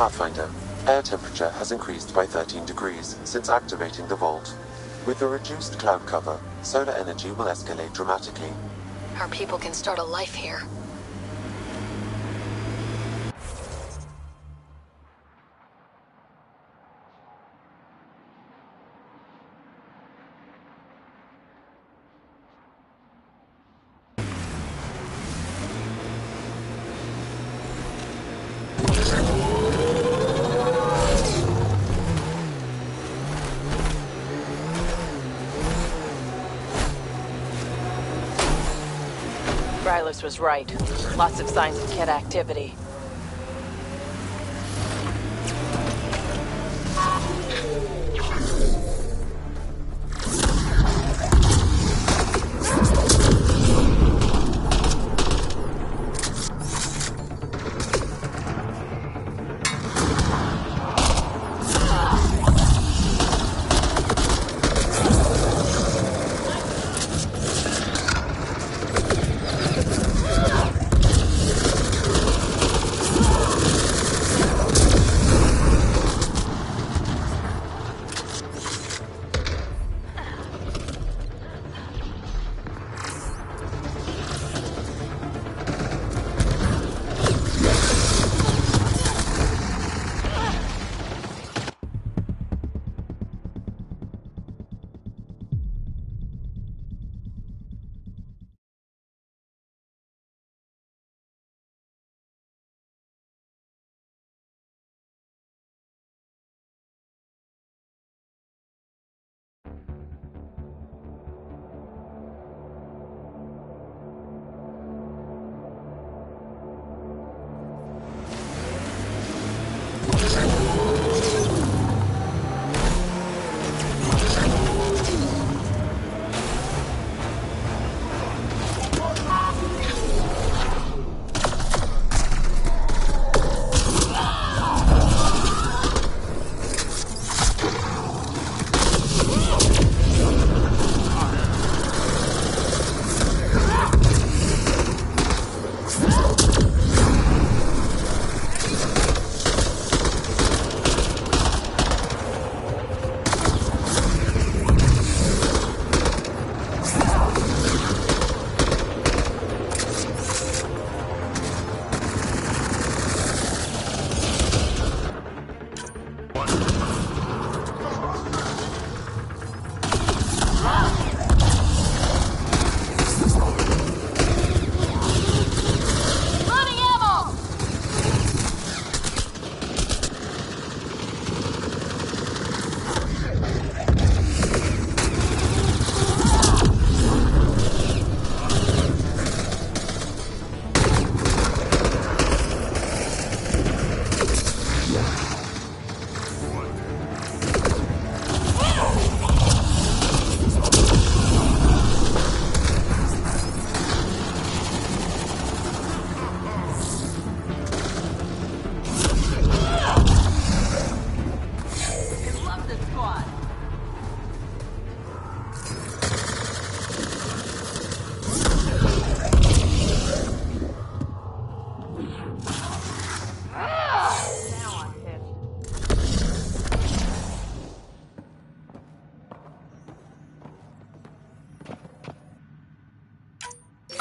Pathfinder, air temperature has increased by 13 degrees since activating the vault. With the reduced cloud cover, solar energy will escalate dramatically. Our people can start a life here. Rylos was right. Lots of signs of Kett activity.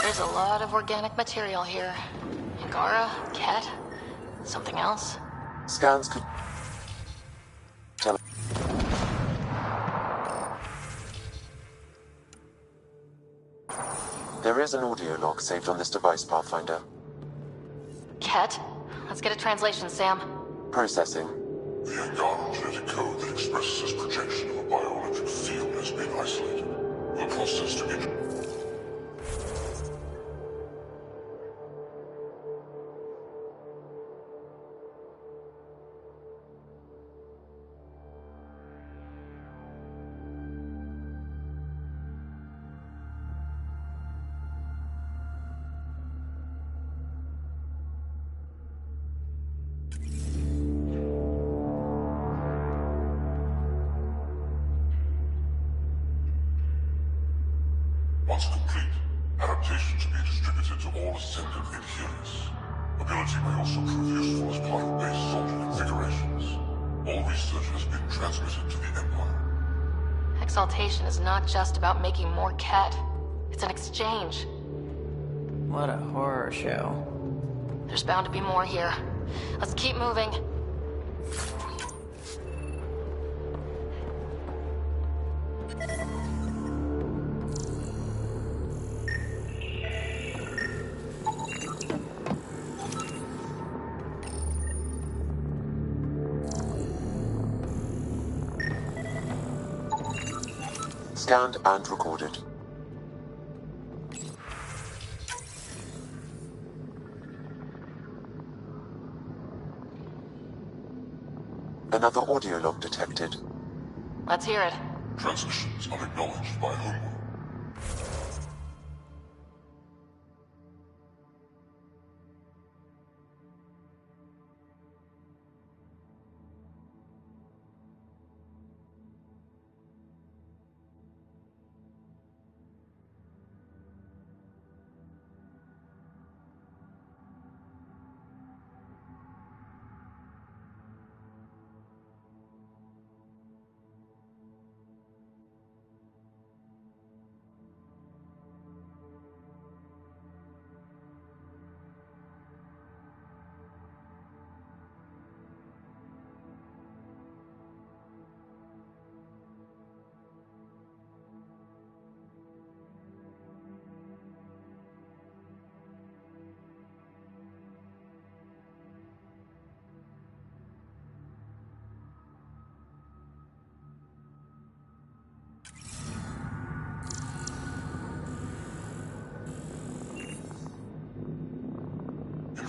There's a lot of organic material here. Angara, Kett, something else? Scans could tell. There is an audio log saved on this device, Pathfinder. Kett? Let's get a translation, Sam. Processing. The Angara genetic code that expresses this projection of a bioelectric field has been isolated. The process to be... Once complete, adaptation to be distributed to all ascendant adherents. Ability may also prove useful as part of base soldier configuration. Exaltation is not just about making more Ket. It's an exchange. What a horror show. There's bound to be more here. Let's keep moving. Scanned and recorded. Another audio log detected. Let's hear it. Transmissions unacknowledged by Homeworld.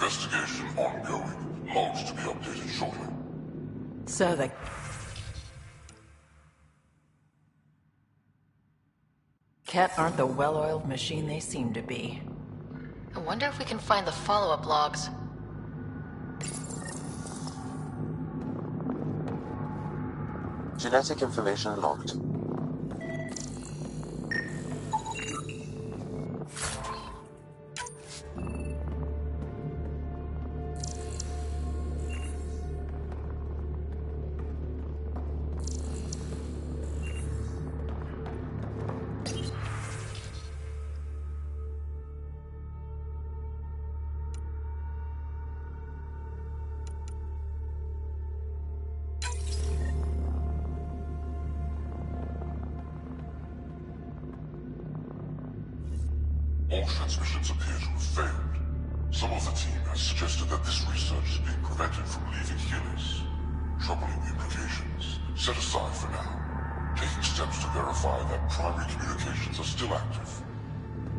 Investigation ongoing. Logs to be updated shortly. So the... Ket aren't the well-oiled machine they seem to be. I wonder if we can find the follow-up logs. Genetic information logged. All transmissions appear to have failed. Some of the team has suggested that this research is being prevented from leaving Helios. Troubling implications. Set aside for now. Taking steps to verify that primary communications are still active.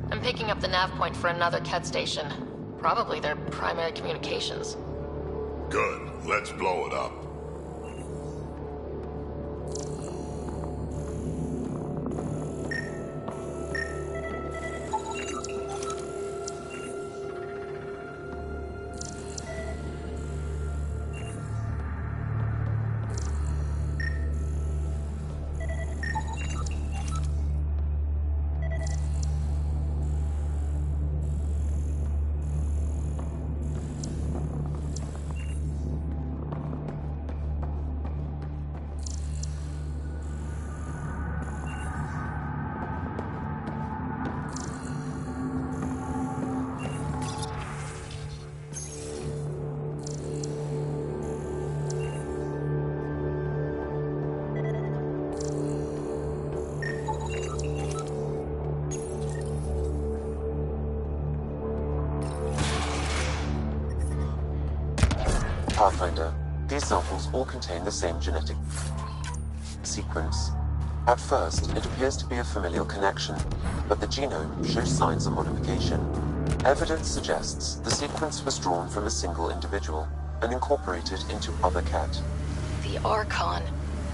I'm picking up the nav point for another Ket station. Probably their primary communications. Good. Let's blow it up. Pathfinder, these samples all contain the same genetic sequence. At first, it appears to be a familial connection, but the genome shows signs of modification. Evidence suggests the sequence was drawn from a single individual and incorporated into other Ket. The Archon.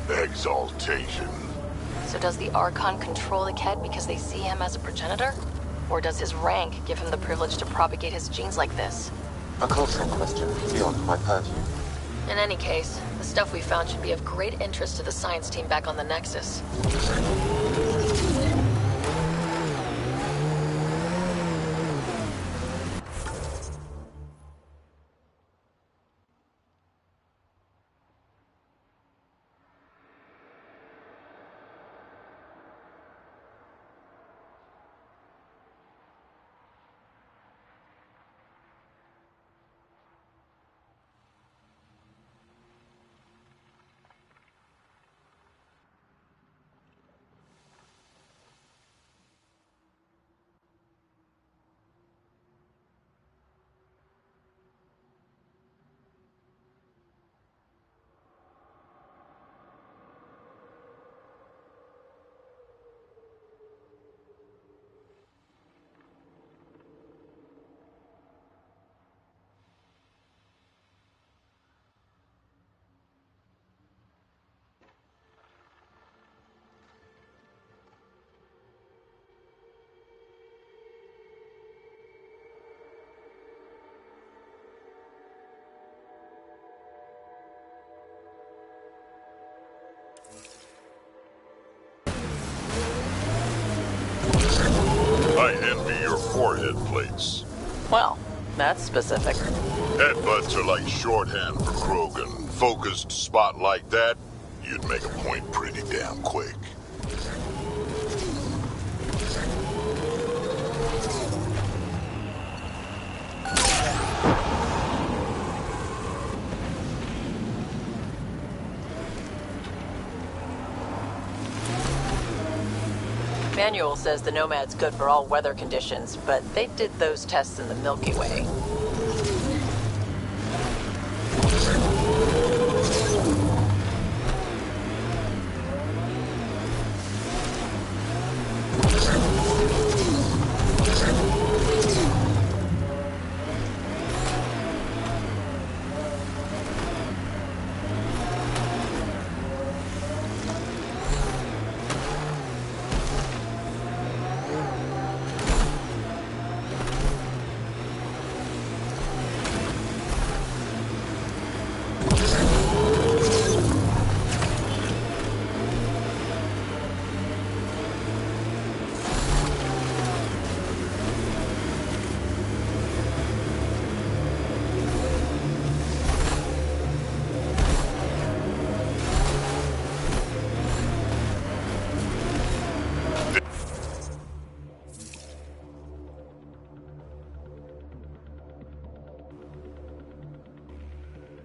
Exaltation. So does the Archon control the Ket because they see him as a progenitor? Or does his rank give him the privilege to propagate his genes like this? A cultural question beyond my purview. In any case, the stuff we found should be of great interest to the science team back on the Nexus. I envy your forehead plates. Well, that's specific. Headbutts are like shorthand for Krogan. Focused spot like that, you'd make a point pretty damn quick. Manual says the Nomad's good for all weather conditions, but they did those tests in the Milky Way.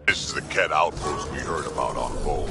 This is the Ket outpost we heard about on Bold.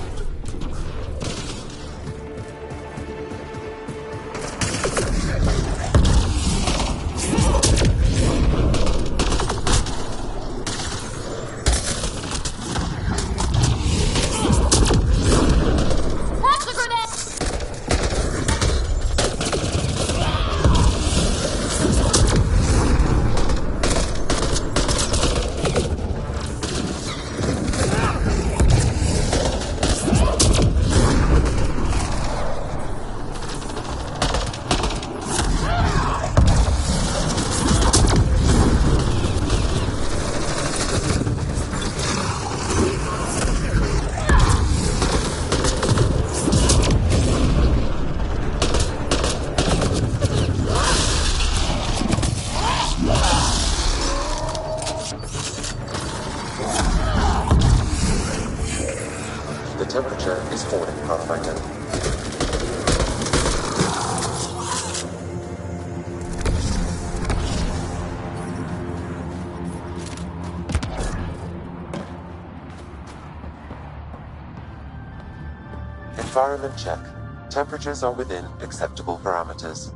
The temperature is falling, Pathfinder. Environment check. Temperatures are within acceptable parameters.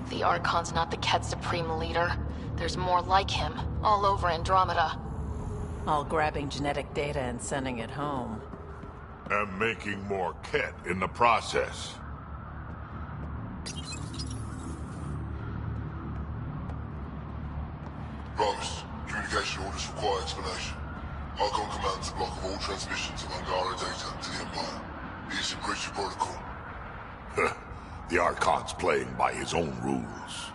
The Archon's not the Ket Supreme Leader. There's more like him, all over Andromeda. All grabbing genetic data and sending it home. And making more Ket in the process. Rose, communication orders require explanation. Archon commands a block of all transmissions of Angara data to the Empire. He is in breach of protocol. The Archon's playing by his own rules.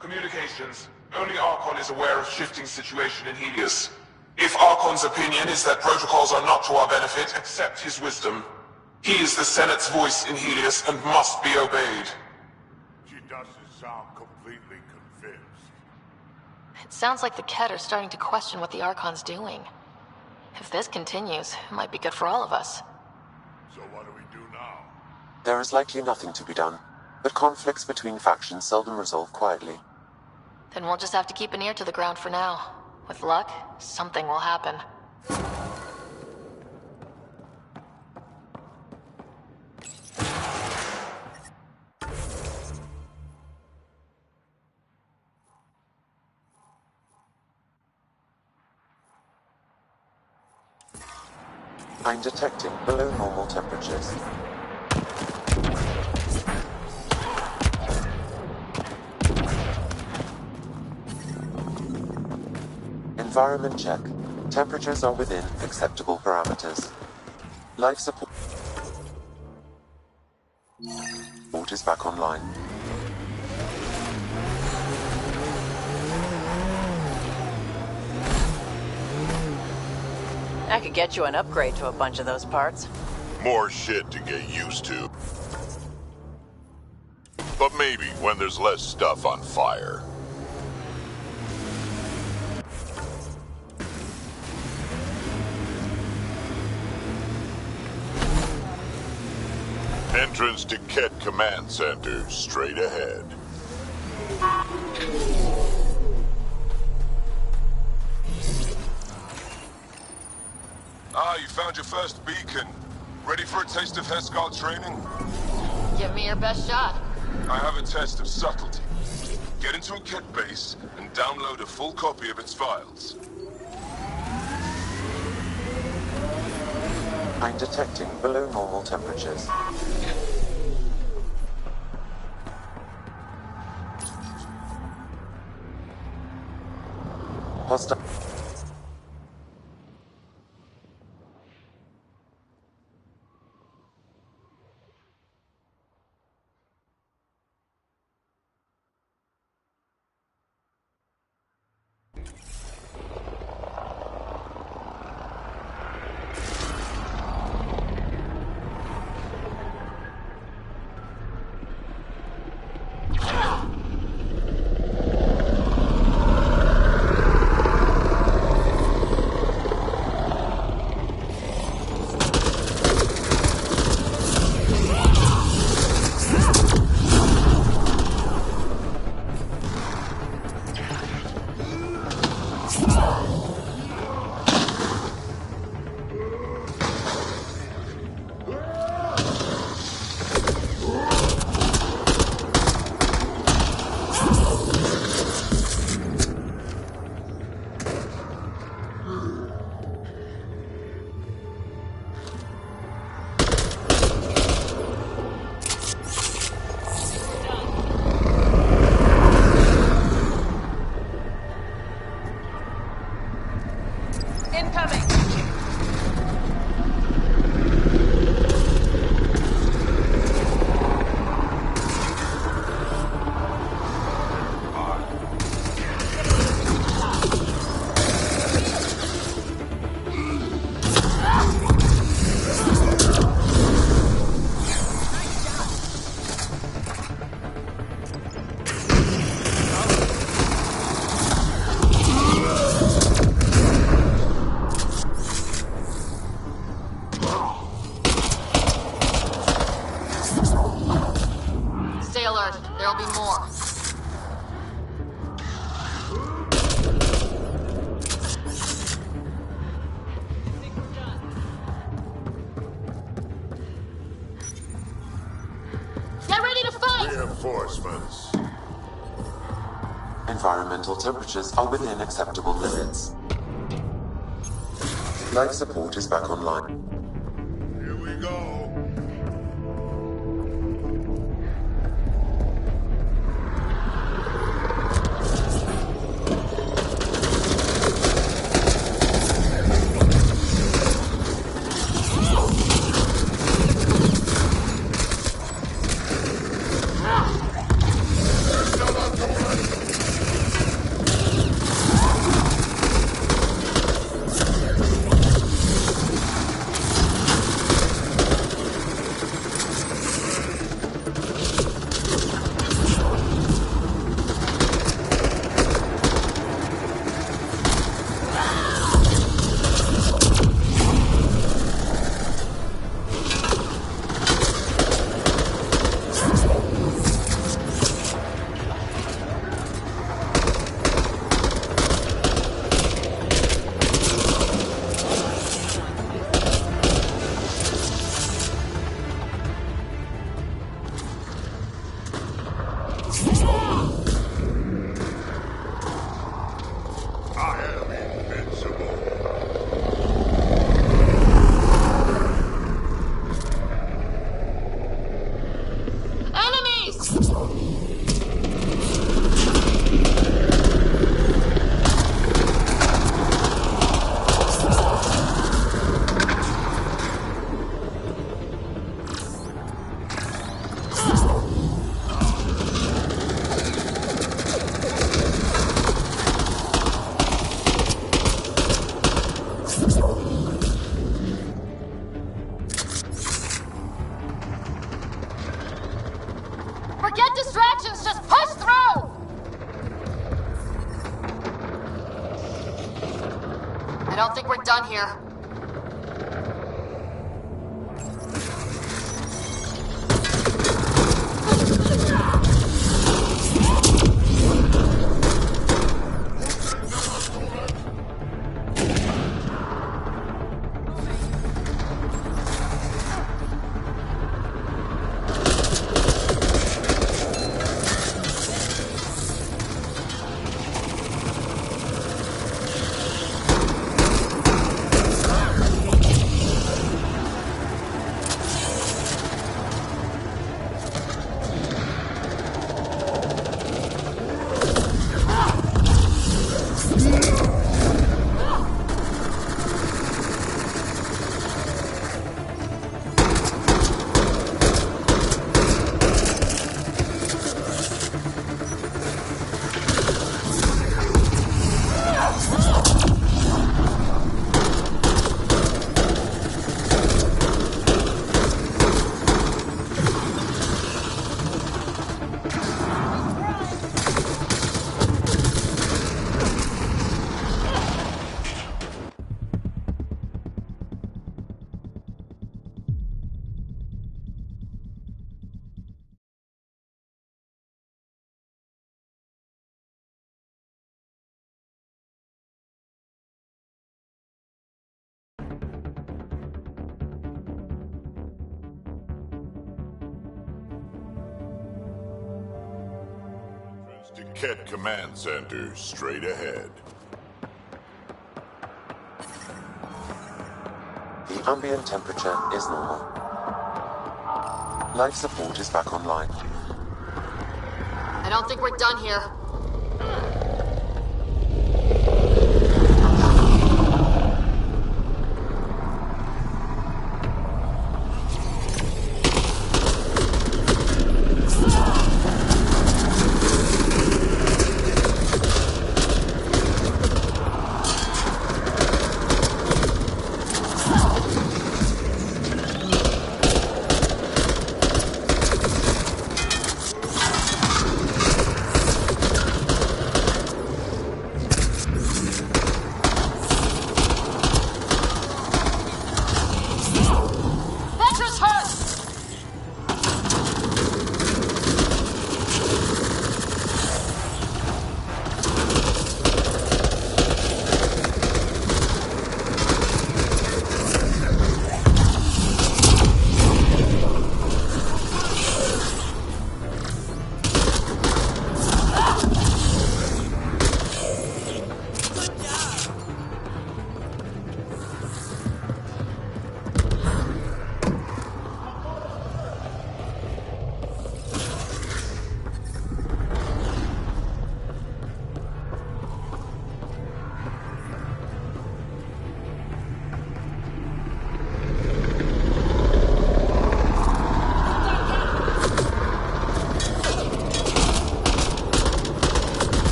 Communications. Only Archon is aware of shifting situation in Helios. If Archon's opinion is that protocols are not to our benefit, accept his wisdom. He is the Senate's voice in Helios and must be obeyed. She doesn't sound completely convinced. It sounds like the Ket are starting to question what the Archon's doing. If this continues, it might be good for all of us. So what do we do now? There is likely nothing to be done, but conflicts between factions seldom resolve quietly. Then we'll just have to keep an ear to the ground for now. With luck, something will happen. I'm detecting below normal temperatures. Environment check. Temperatures are within acceptable parameters. Life support is back online. I could get you an upgrade to a bunch of those parts. More shit to get used to. But maybe when there's less stuff on fire. Entrance to Ket Command Center, straight ahead. Ah, you found your first beacon. Ready for a taste of Heskar training? Give me your best shot. I have a test of subtlety. Get into a Ket base and download a full copy of its files. I'm detecting below normal temperatures. Hostile. Stay alert. There'll be more. Get ready to fight! Reinforcements. Environmental temperatures are within acceptable limits. Life support is back online. Here we go. Forget distractions, just push through! I don't think we're done here. To Ket Command Center, straight ahead. The ambient temperature is normal. Life support is back online. I don't think we're done here.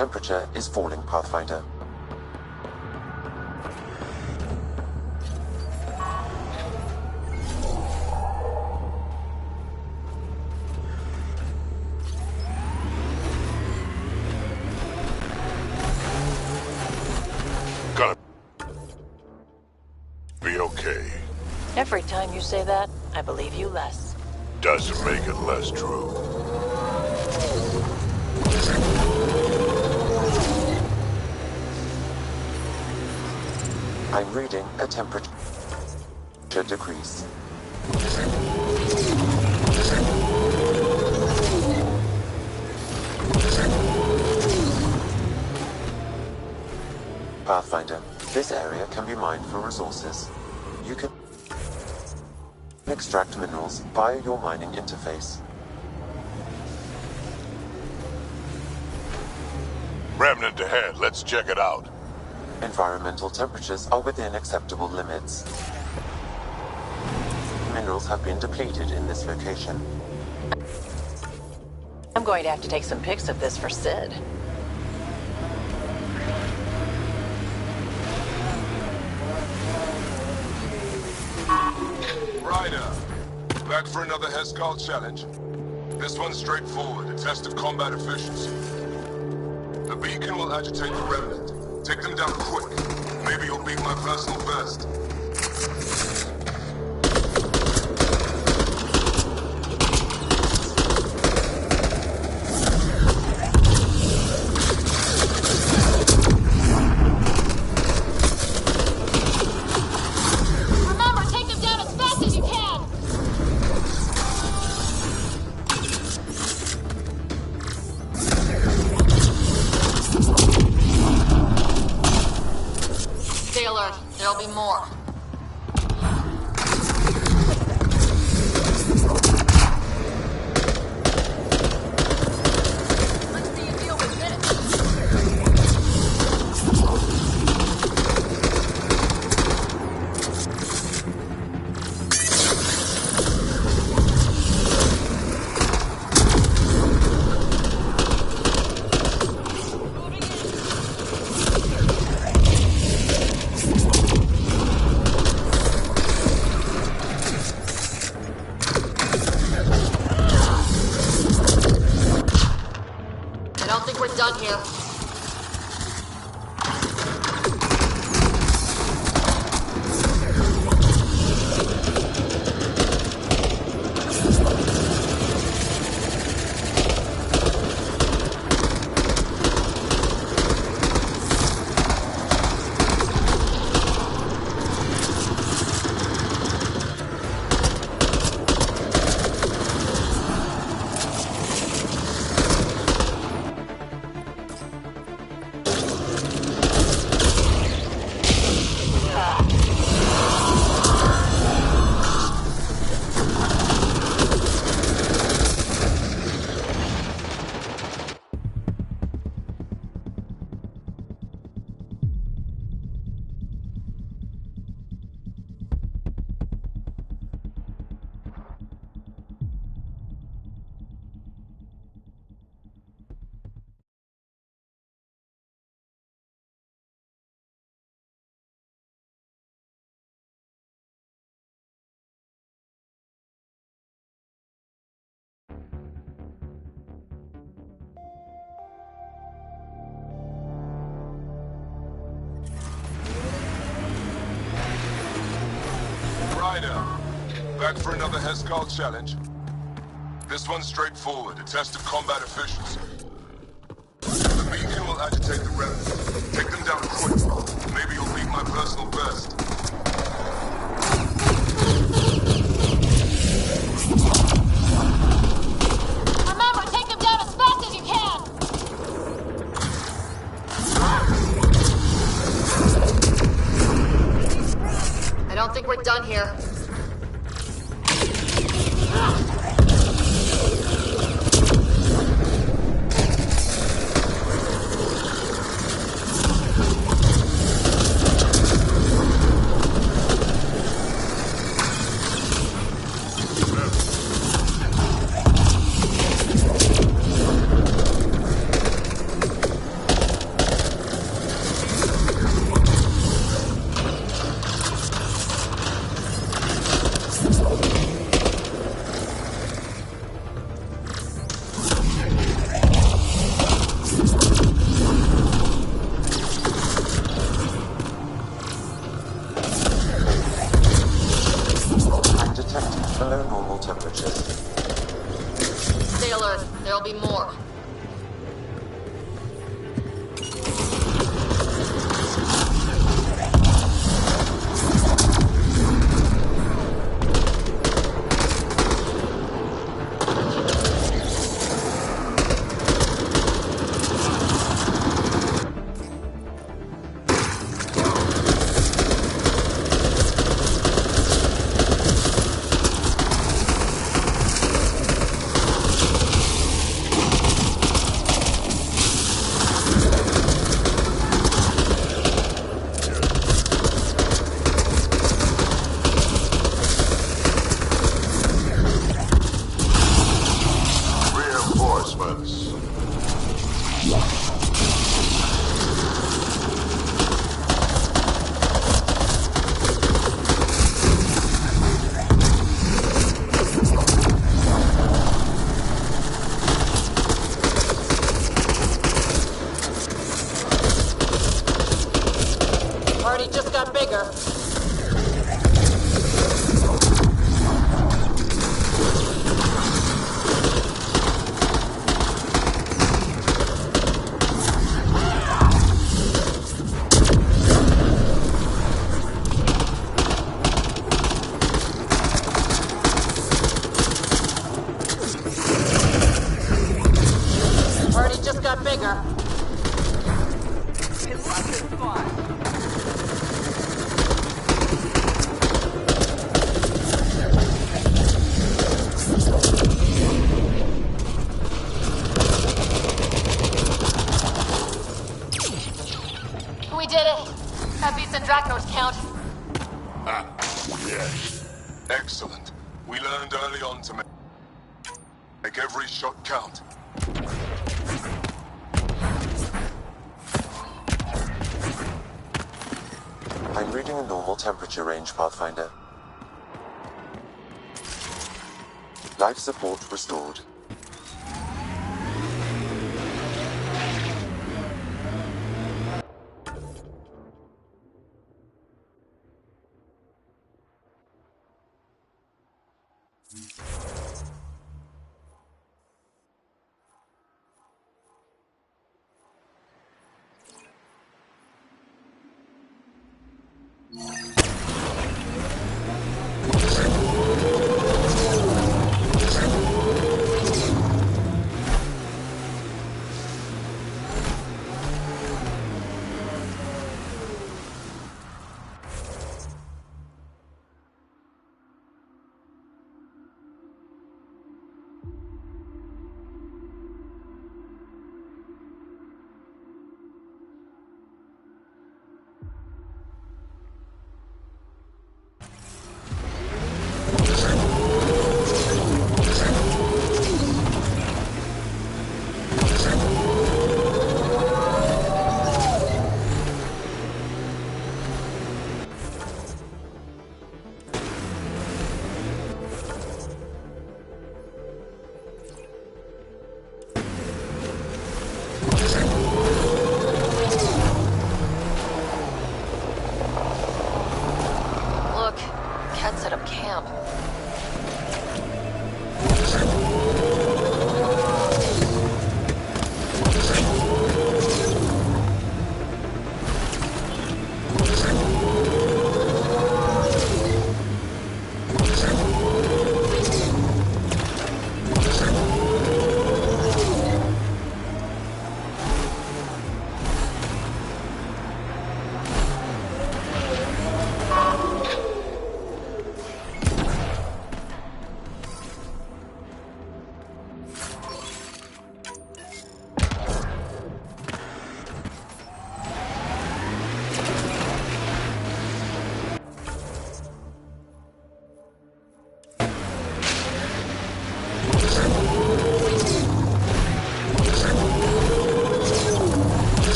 temperature is falling, Pathfinder. Gonna be okay. Every time you say that, I believe you less. Doesn't make it less true. I'm reading a temperature decrease. Pathfinder, this area can be mined for resources. You can extract minerals via your mining interface. Remnant ahead, let's check it out. Environmental temperatures are within acceptable limits. Minerals have been depleted in this location. I'm going to have to take some pics of this for Sid. Ryder, back for another Heskal challenge. This one's straightforward, a test of combat efficiency. The beacon will agitate the remnant. Take them down quick. Maybe you'll beat my personal best. Remember, take them down as fast as you can! Stay alert. There'll be more. Let's see you deal with this. I don't think we're done here. Ryder, back for another Heskal challenge. This one's straightforward, a test of combat efficiency. The beacon will agitate the remnant. Take them down quick. Maybe you'll beat my personal best. Remember, take them down as fast as you can! I don't think we're done here. Party just got bigger. Party just got bigger. We did it! That beats Andraknor's count. Ah, yes. Excellent. We learned early on to make every shot count. I'm reading a normal temperature range, Pathfinder. Life support restored.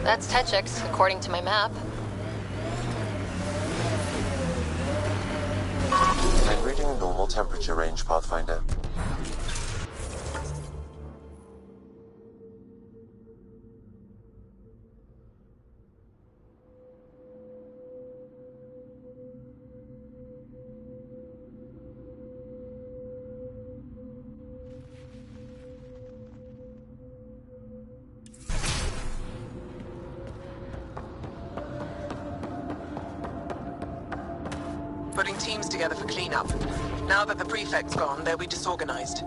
That's Techix, according to my map. I'm reading a normal temperature range, Pathfinder. Putting teams together for cleanup. Now that the prefect's gone, they'll be disorganized.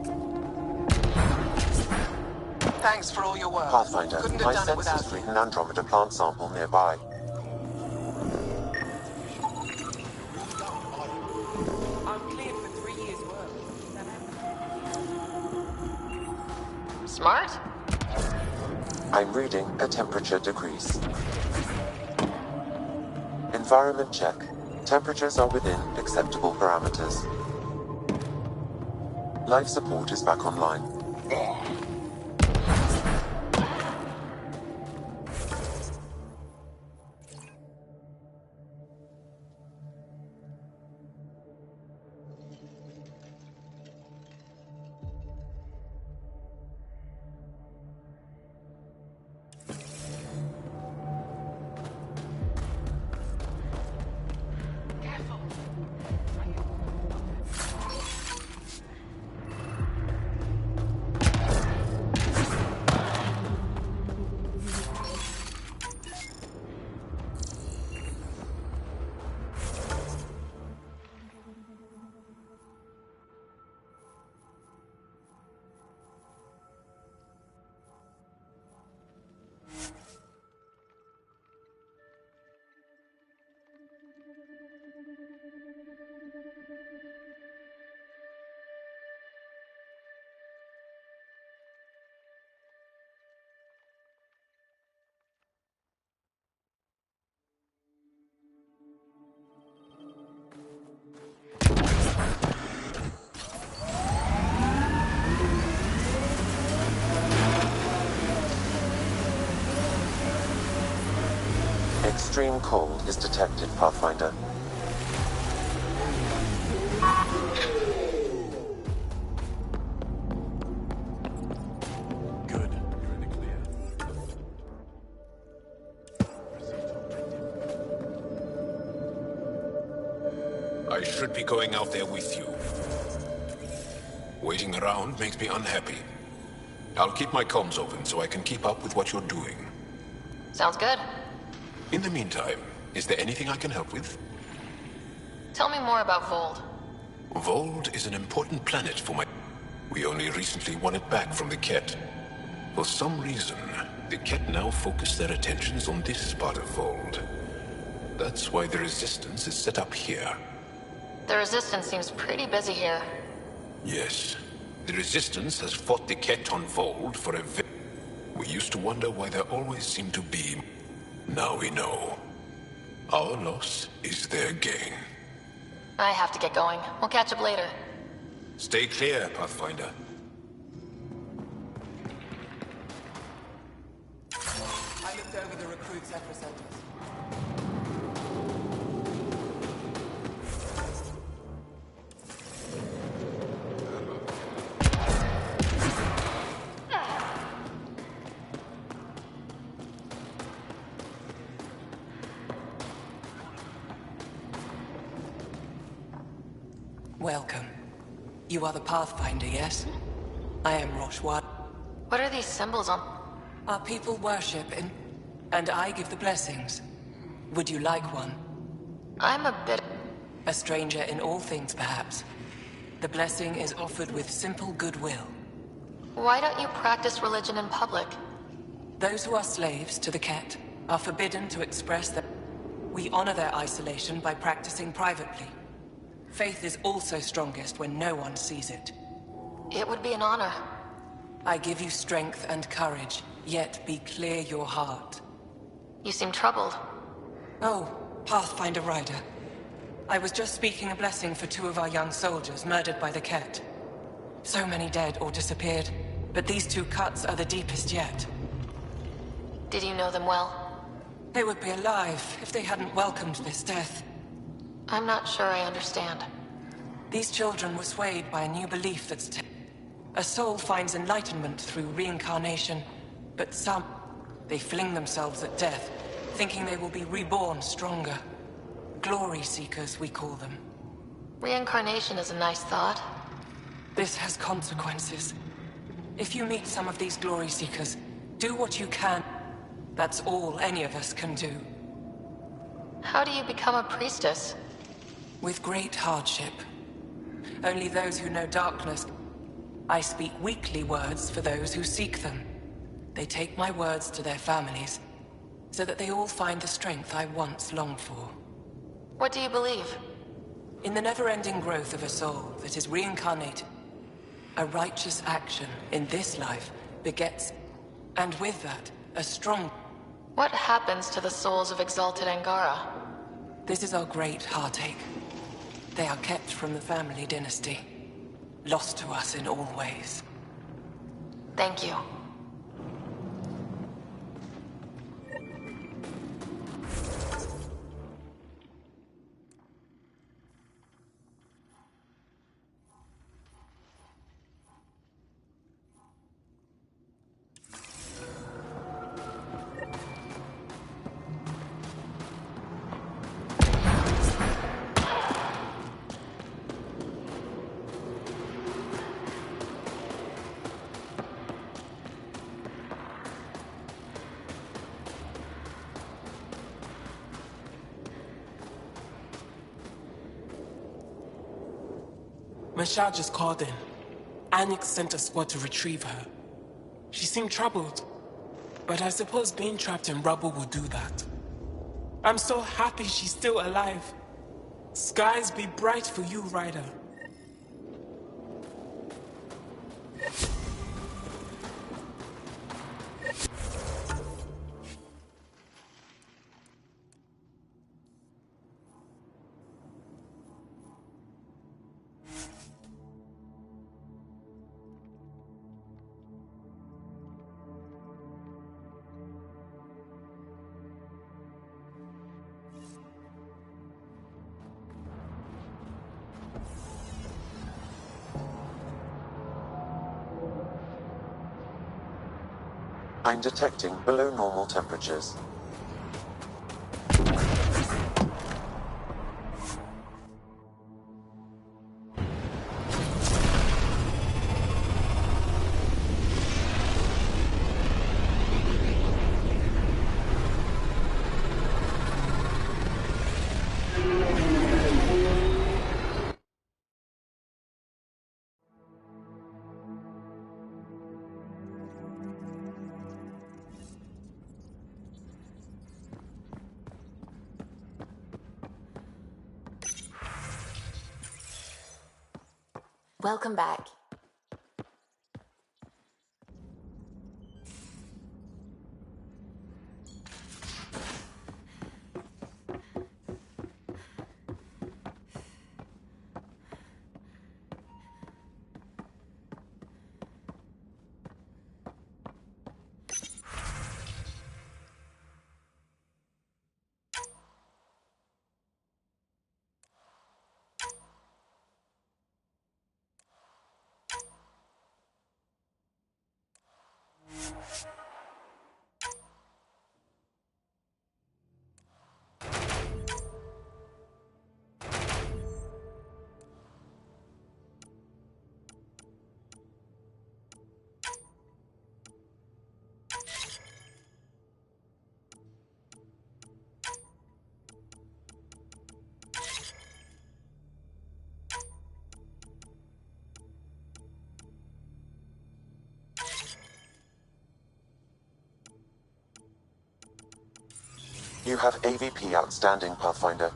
Thanks for all your work. Pathfinder, Couldn't my have done it without sensors you. read an Andromeda plant sample nearby. I'm cleared for 3 years' work. Smart? I'm reading a temperature decrease. Environment check. Temperatures are within acceptable parameters. Life support is back online. Extreme cold is detected, Pathfinder. Good. You're in the clear. I should be going out there with you. Waiting around makes me unhappy. I'll keep my comms open so I can keep up with what you're doing. Sounds good. In the meantime, is there anything I can help with? Tell me more about Vold. Vold is an important planet for my... We only recently won it back from the Ket. For some reason, the Ket now focus their attentions on this part of Vold. That's why the Resistance is set up here. The Resistance seems pretty busy here. Yes. The Resistance has fought the Ket on Vold for a We used to wonder why there always seemed to be... Now we know. Our loss is their gain. I have to get going. We'll catch up later. Stay clear, Pathfinder. I looked over the recruits' representatives. Welcome. You are the Pathfinder, yes? I am Rocheward. What are these symbols on? Our people worship and I give the blessings. Would you like one? I'm a bit... A stranger in all things, perhaps. The blessing is offered with simple goodwill. Why don't you practice religion in public? Those who are slaves to the Ket are forbidden to express their... We honor their isolation by practicing privately. Faith is also strongest when no one sees it. It would be an honor. I give you strength and courage, yet be clear your heart. You seem troubled. Oh, Pathfinder Rider. I was just speaking a blessing for 2 of our young soldiers murdered by the Ket. So many dead or disappeared, but these 2 cuts are the deepest yet. Did you know them well? They would be alive if they hadn't welcomed this death. I'm not sure I understand. These children were swayed by a new belief a soul finds enlightenment through reincarnation, but some, they fling themselves at death, thinking they will be reborn stronger. Glory seekers, we call them. Reincarnation is a nice thought. This has consequences. If you meet some of these glory seekers, do what you can. That's all any of us can do. How do you become a priestess? With great hardship. Only those who know darkness. I speak weakly words for those who seek them. They take my words to their families, so that they all find the strength I once longed for. What do you believe? In the never-ending growth of a soul that is reincarnated, a righteous action in this life begets, and with that, a strong... What happens to the souls of exalted Angara? This is our great heartache. They are kept from the family dynasty, lost to us in all ways. Thank you. Mashal just called in. Anix sent a squad to retrieve her. She seemed troubled, but I suppose being trapped in rubble will do that. I'm so happy she's still alive. Skies be bright for you, Ryder. I'm detecting below normal temperatures. Welcome back. You have AVP outstanding, Pathfinder.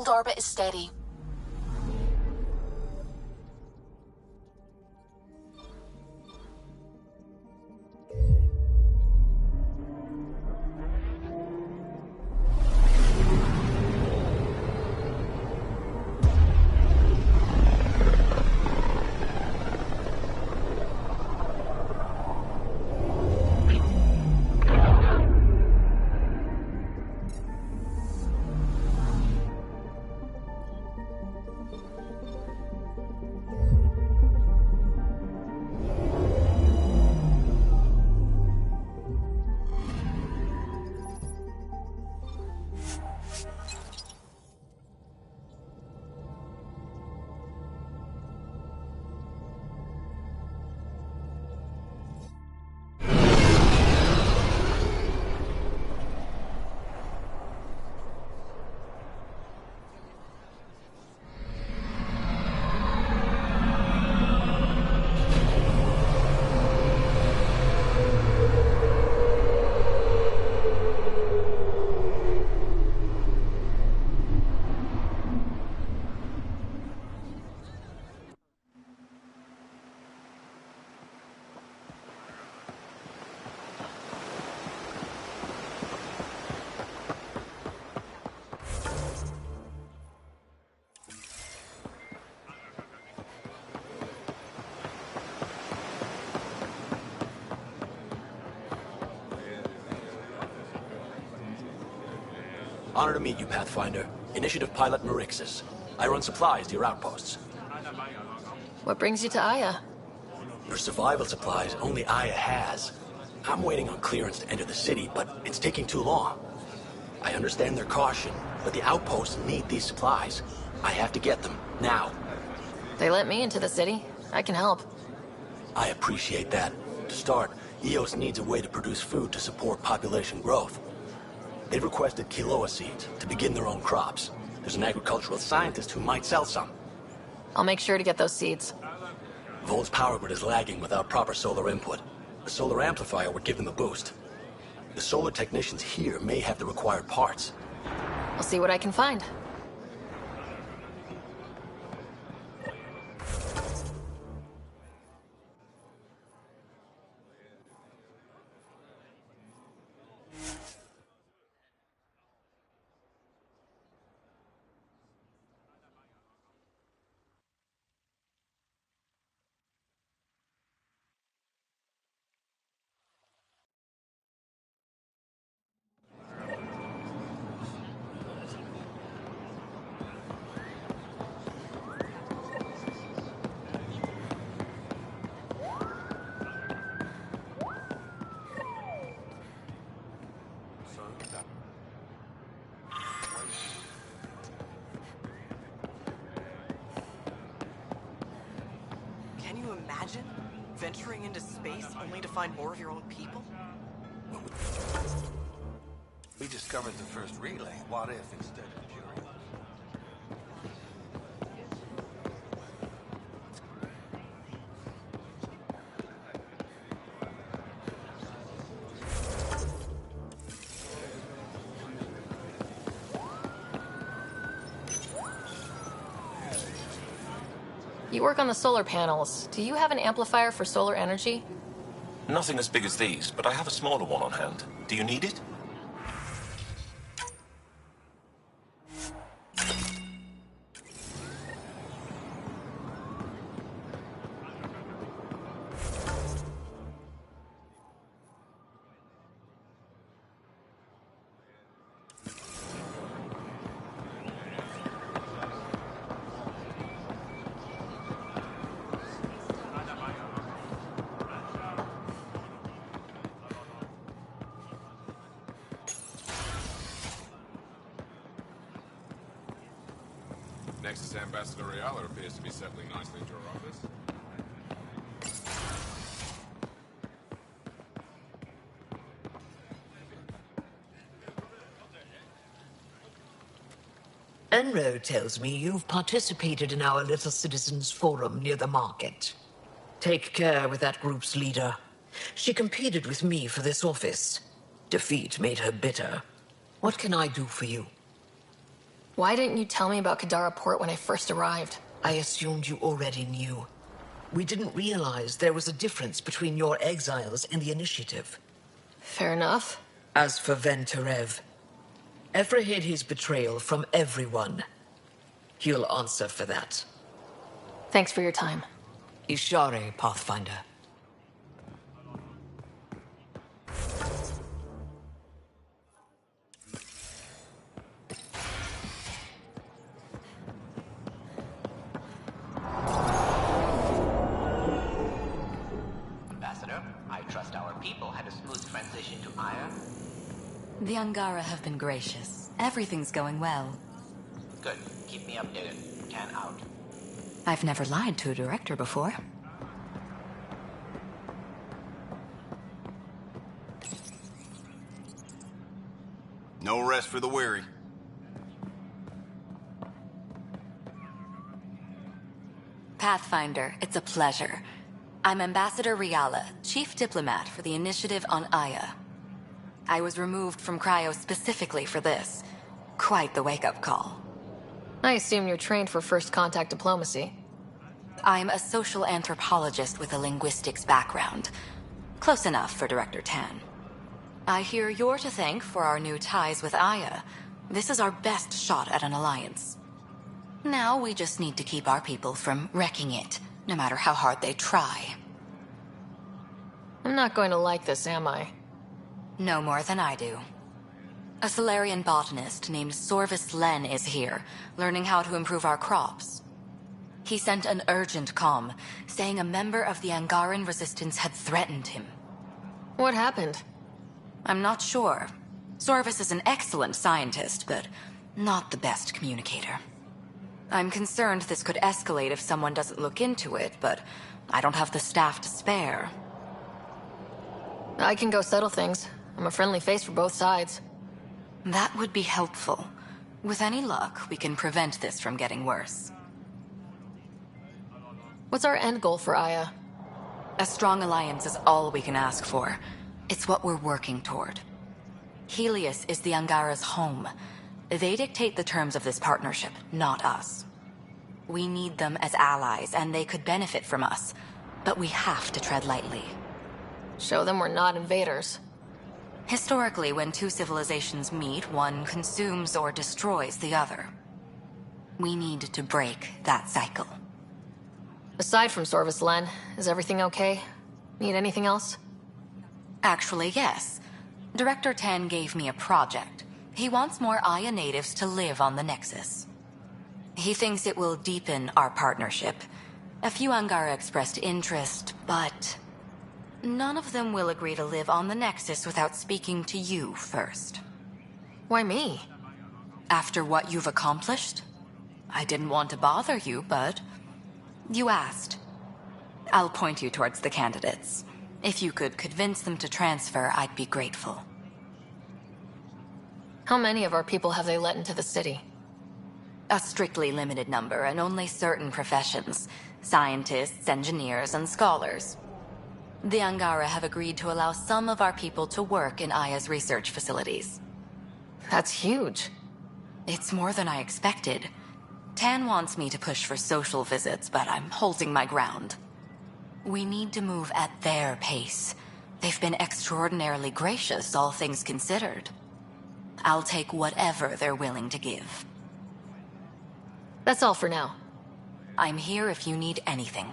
Field orbit is steady. Honor to meet you, Pathfinder. Initiative Pilot Marixus. I run supplies to your outposts. What brings you to Aya? For survival supplies, only Aya has. I'm waiting on clearance to enter the city, but it's taking too long. I understand their caution, but the outposts need these supplies. I have to get them, now. They let me into the city. I can help. I appreciate that. To start, EOS needs a way to produce food to support population growth. They've requested Kiloa seeds to begin their own crops. There's an agricultural scientist who might sell some. I'll make sure to get those seeds. Volt's power grid is lagging without proper solar input. A solar amplifier would give them a boost. The solar technicians here may have the required parts. I'll see what I can find. Can you imagine venturing into space only to find more of your own people? We discovered the first relay. What if instead of Fury? You work on the solar panels. Do you have an amplifier for solar energy? Nothing as big as these, but I have a smaller one on hand. Do you need it? Nexus Ambassador Ayala appears to be settling nicely into her office. Enro tells me you've participated in our little citizens' forum near the market. Take care with that group's leader. She competed with me for this office. Defeat made her bitter. What can I do for you? Why didn't you tell me about Kadara Port when I first arrived? I assumed you already knew. We didn't realize there was a difference between your exiles and the Initiative. Fair enough. As for Venturev, Evra hid his betrayal from everyone. He'll answer for that. Thanks for your time. Ishare, Pathfinder. Ambassador, I trust our people had a smooth transition to Aya. The Angara have been gracious. Everything's going well. Good. Keep me updated. Tan out. I've never lied to a director before. No rest for the weary. Pathfinder, it's a pleasure. I'm Ambassador Riala, Chief Diplomat for the Initiative on Aya. I was removed from Cryo specifically for this. Quite the wake-up call. I assume you're trained for first contact diplomacy. I'm a social anthropologist with a linguistics background. Close enough for Director Tan. I hear you're to thank for our new ties with Aya. This is our best shot at an alliance. Now we just need to keep our people from wrecking it, no matter how hard they try. I'm not going to like this, am I? No more than I do. A Solarian botanist named Sorvis Len is here, learning how to improve our crops. He sent an urgent comm, saying a member of the Angaran resistance had threatened him. What happened? I'm not sure. Sorvis is an excellent scientist, but not the best communicator. I'm concerned this could escalate if someone doesn't look into it, but I don't have the staff to spare. I can go settle things. I'm a friendly face for both sides. That would be helpful. With any luck, we can prevent this from getting worse. What's our end goal for Aya? A strong alliance is all we can ask for. It's what we're working toward. Helios is the Angara's home. They dictate the terms of this partnership, not us. We need them as allies, and they could benefit from us. But we have to tread lightly. Show them we're not invaders. Historically, when two civilizations meet, one consumes or destroys the other. We need to break that cycle. Aside from Sorvis Len, is everything okay? Need anything else? Actually, yes. Director Tan gave me a project. He wants more Aya natives to live on the Nexus. He thinks it will deepen our partnership. A few Angara expressed interest, but none of them will agree to live on the Nexus without speaking to you first. Why me? After what you've accomplished? I didn't want to bother you, but you asked. I'll point you towards the candidates. If you could convince them to transfer, I'd be grateful. How many of our people have they let into the city? A strictly limited number, and only certain professions. Scientists, engineers, and scholars. The Angara have agreed to allow some of our people to work in Aya's research facilities. That's huge. It's more than I expected. Tan wants me to push for social visits, but I'm holding my ground. We need to move at their pace. They've been extraordinarily gracious, all things considered. I'll take whatever they're willing to give. That's all for now. I'm here if you need anything.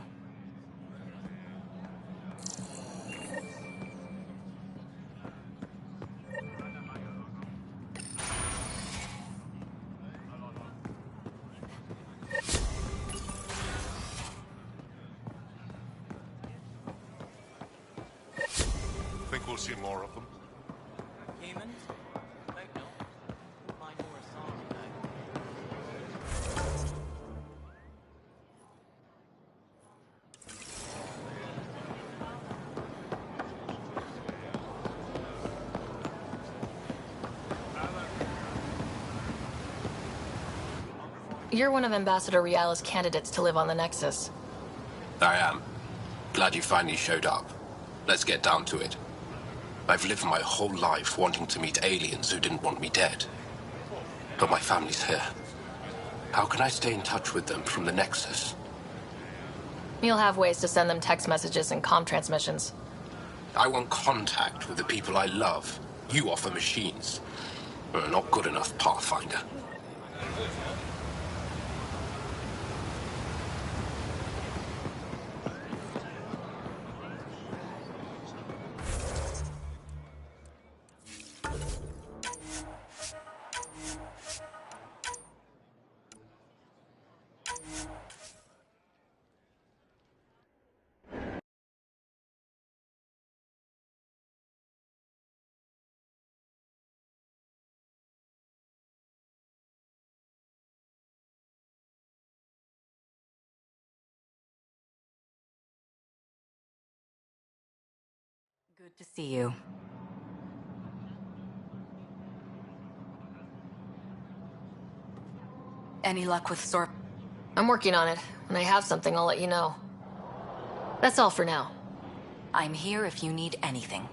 Think we'll see more of them? Humans? Hope not. Mind more songs, You're one of Ambassador Riala's candidates to live on the Nexus. I am. Glad you finally showed up. Let's get down to it. I've lived my whole life wanting to meet aliens who didn't want me dead. But my family's here. How can I stay in touch with them from the Nexus? You'll have ways to send them text messages and comm transmissions. I want contact with the people I love. You offer machines. Not good enough, Pathfinder. Good to see you. Any luck with Sor? I'm working on it. When I have something, I'll let you know. That's all for now. I'm here if you need anything.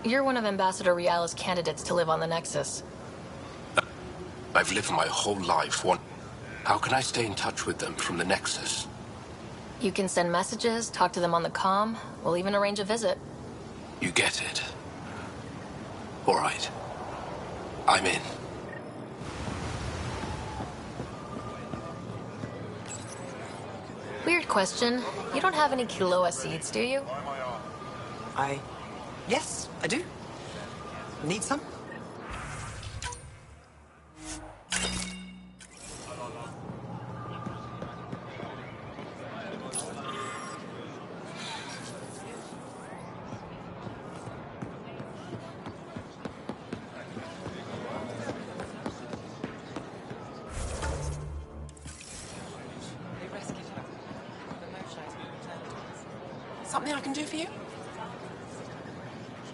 You're one of Ambassador Riala's candidates to live on the Nexus. I've lived my whole life How can I stay in touch with them from the Nexus? You can send messages, talk to them on the comm. We'll even arrange a visit. You get it. All right. I'm in. Weird question. You don't have any Kiloa seeds, do you? Yes, I do. Need some? Something I can do for you?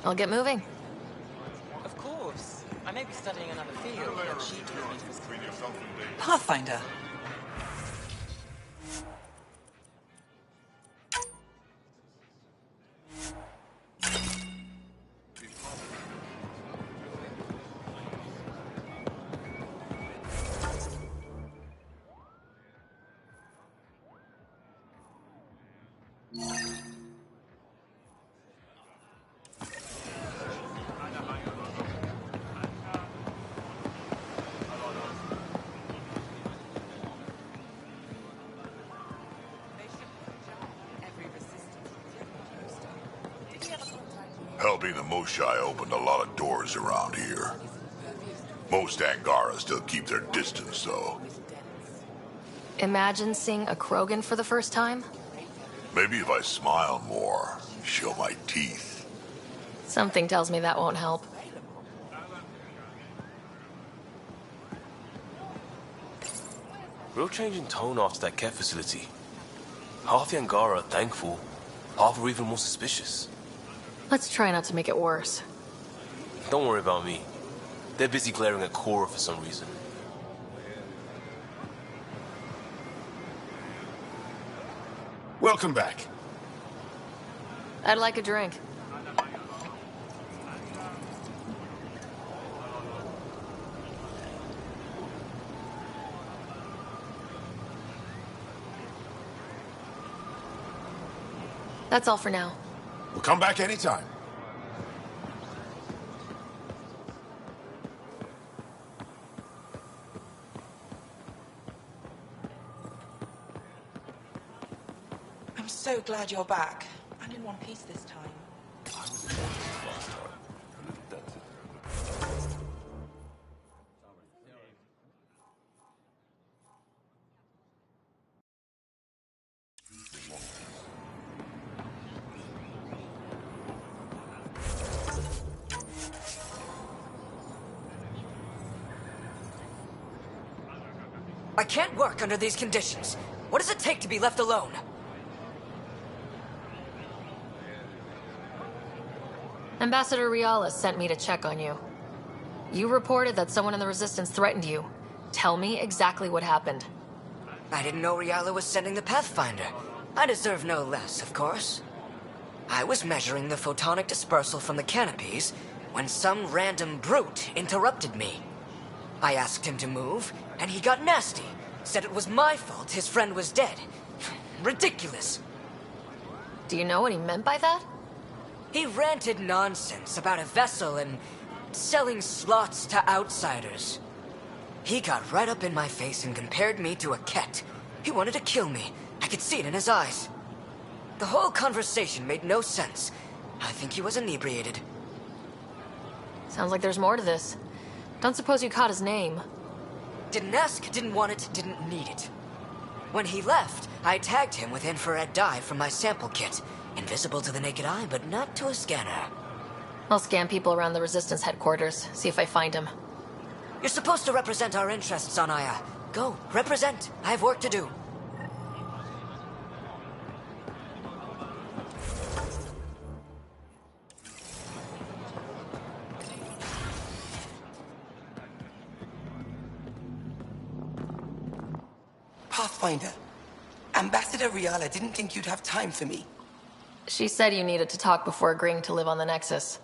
I'll get moving. Of course. I may be studying another field, but she told me it was Pathfinder. Helping the Moshai opened a lot of doors around here. Most Angara still keep their distance, though. Imagine seeing a Krogan for the first time? Maybe if I smile more, show my teeth. Something tells me that won't help. Real change in tone after that care facility. Half the Angara are thankful, half are even more suspicious. Let's try not to make it worse. Don't worry about me. They're busy glaring at Cora for some reason. Welcome back. I'd like a drink. That's all for now. We'll come back anytime. I'm so glad you're back. I'm in one piece this time. I can't work under these conditions. What does it take to be left alone? Ambassador Riala sent me to check on you. You reported that someone in the Resistance threatened you. Tell me exactly what happened. I didn't know Riala was sending the Pathfinder. I deserve no less, of course. I was measuring the photonic dispersal from the canopies when some random brute interrupted me. I asked him to move, and he got nasty. Said it was my fault his friend was dead. Ridiculous. Do you know what he meant by that? He ranted nonsense about a vessel and selling slots to outsiders. He got right up in my face and compared me to a cat. He wanted to kill me. I could see it in his eyes. The whole conversation made no sense. I think he was inebriated. Sounds like there's more to this. Don't suppose you caught his name? Didn't ask, didn't want it, didn't need it. When he left, I tagged him with infrared dye from my sample kit. Invisible to the naked eye, but not to a scanner. I'll scan people around the Resistance headquarters, see if I find him. You're supposed to represent our interests on Aya. Go, represent. I have work to do. Pathfinder, Ambassador Riala didn't think you'd have time for me. She said you needed to talk before agreeing to live on the Nexus.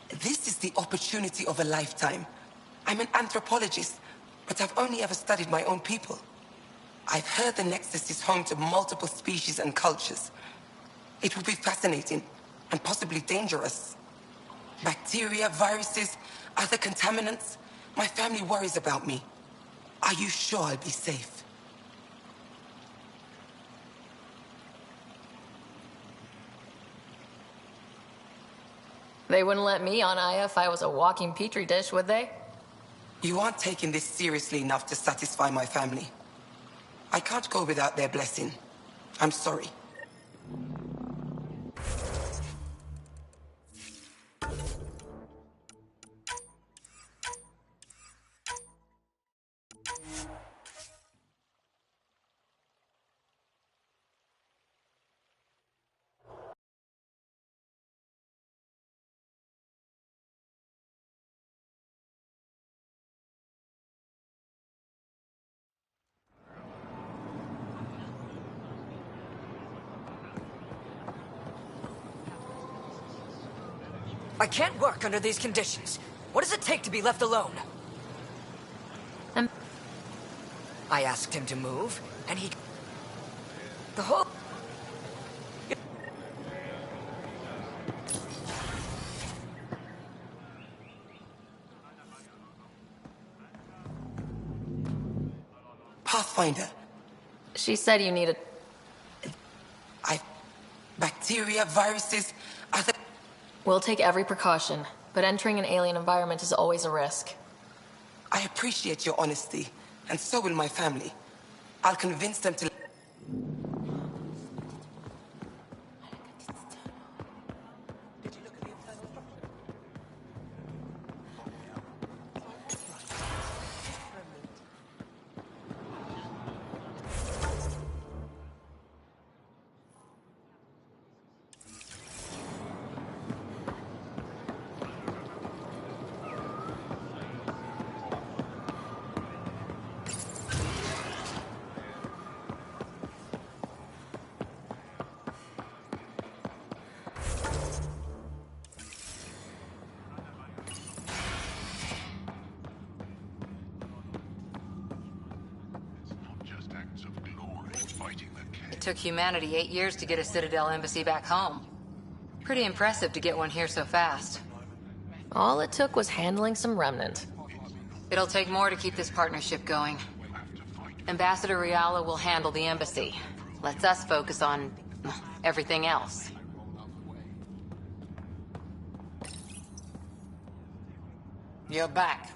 This is the opportunity of a lifetime. I'm an anthropologist, but I've only ever studied my own people. I've heard the Nexus is home to multiple species and cultures. It will be fascinating and possibly dangerous. Bacteria, viruses, other contaminants. My family worries about me. Are you sure I'll be safe? They wouldn't let me on Aya if I was a walking petri dish, would they? You aren't taking this seriously enough to satisfy my family. I can't go without their blessing. I'm sorry. I can't work under these conditions. What does it take to be left alone? I asked him to move, and he... The whole... Pathfinder. She said you needed... Bacteria, viruses, other... We'll take every precaution, but entering an alien environment is always a risk. I appreciate your honesty, and so will my family. I'll convince them to... It took humanity 8 years to get a Citadel embassy back home. Pretty impressive to get one here so fast. All it took was handling some remnant. It'll take more to keep this partnership going. Ambassador Riala will handle the embassy. Lets us focus on everything else. You're back.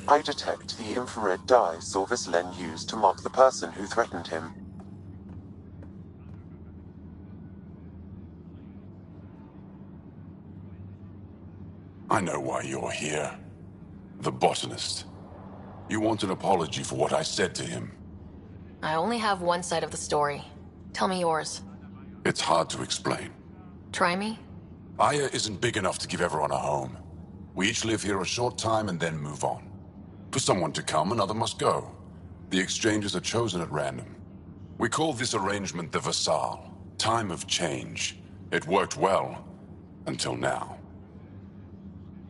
I detect the infrared dye Sorvis Len used to mark the person who threatened him. I know why you're here. The botanist. You want an apology for what I said to him. I only have one side of the story. Tell me yours. It's hard to explain. Try me? Aya isn't big enough to give everyone a home. We each live here a short time and then move on. For someone to come, another must go. The exchanges are chosen at random. We call this arrangement the Vassal. Time of change. It worked well. Until now.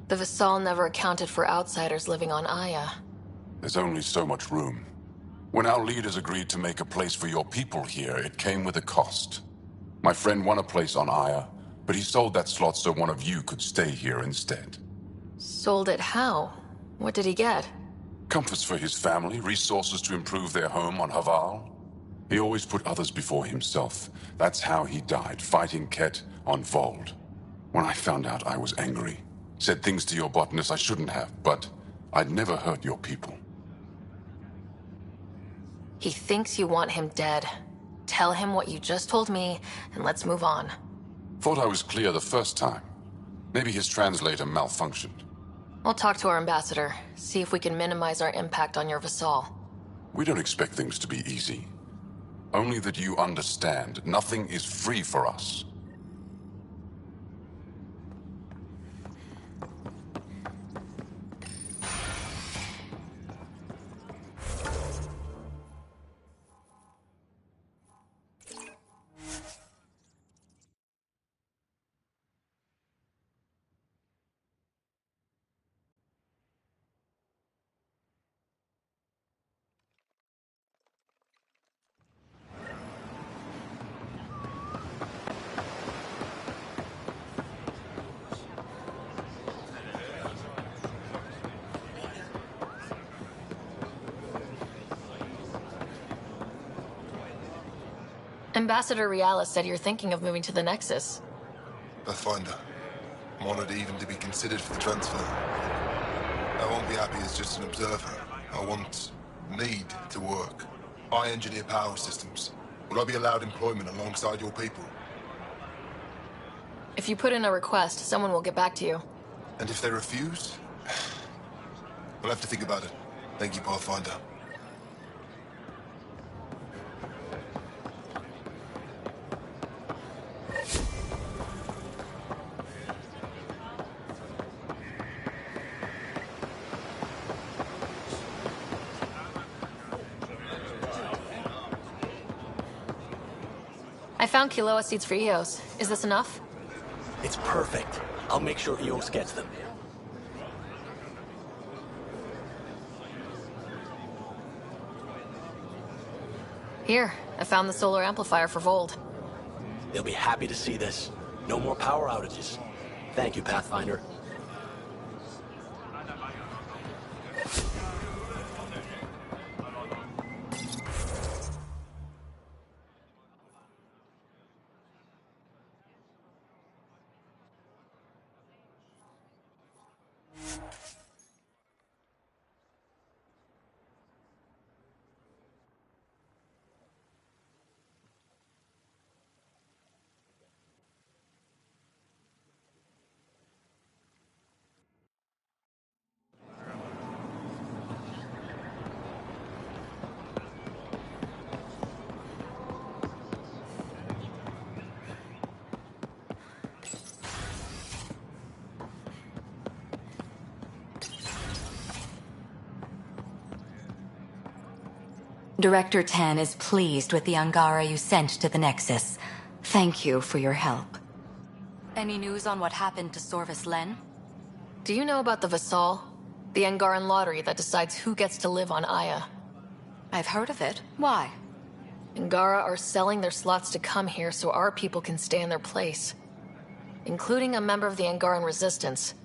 The Vassal never accounted for outsiders living on Aya. There's only so much room. When our leaders agreed to make a place for your people here, it came with a cost. My friend won a place on Aya, but he sold that slot so one of you could stay here instead. Sold it how? What did he get? Comforts for his family, resources to improve their home on Haval. He always put others before himself. That's how he died, fighting Ket on Vold. When I found out, I was angry. Said things to your botanist I shouldn't have, but I'd never hurt your people. He thinks you want him dead. Tell him what you just told me, and let's move on. Thought I was clear the first time. Maybe his translator malfunctioned. I'll talk to our ambassador, see if we can minimize our impact on your Vassal. We don't expect things to be easy. Only that you understand, nothing is free for us. Ambassador Riala said you're thinking of moving to the Nexus. Pathfinder. I'm honored even to be considered for the transfer. I won't be happy as just an observer. Need to work. I engineer power systems. Will I be allowed employment alongside your people? If you put in a request, someone will get back to you. And if they refuse? We'll have to think about it. Thank you, Pathfinder. I found Kiloa seeds for Eos. Is this enough? It's perfect. I'll make sure Eos gets them. Here, I found the solar amplifier for Vold. They'll be happy to see this. No more power outages. Thank you, Pathfinder. Director 10 is pleased with the Angara you sent to the Nexus. Thank you for your help. Any news on what happened to Sorvis Len? Do you know about the Vassal? The Angaran lottery that decides who gets to live on Aya. I've heard of it. Why? Angara are selling their slots to come here so our people can stay in their place. Including a member of the Angaran resistance.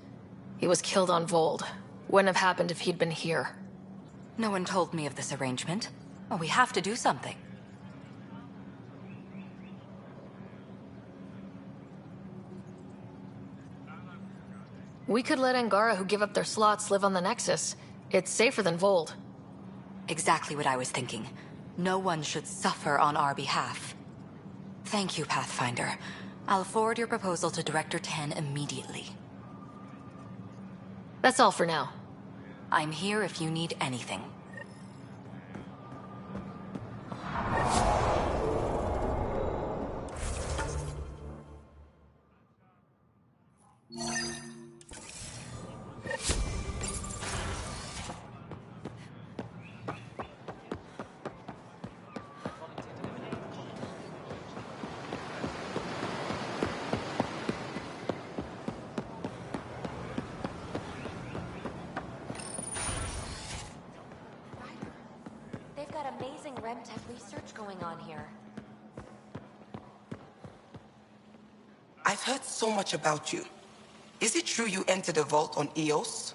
He was killed on Vold. Wouldn't have happened if he'd been here. No one told me of this arrangement. Well, we have to do something. We could let Angara who give up their slots live on the Nexus. It's safer than Vold. Exactly what I was thinking. No one should suffer on our behalf. Thank you, Pathfinder. I'll forward your proposal to Director 10 immediately. That's all for now. I'm here if you need anything. They've got amazing RemTech research going on here. I've heard so much about you. Is it true you entered a vault on Eos?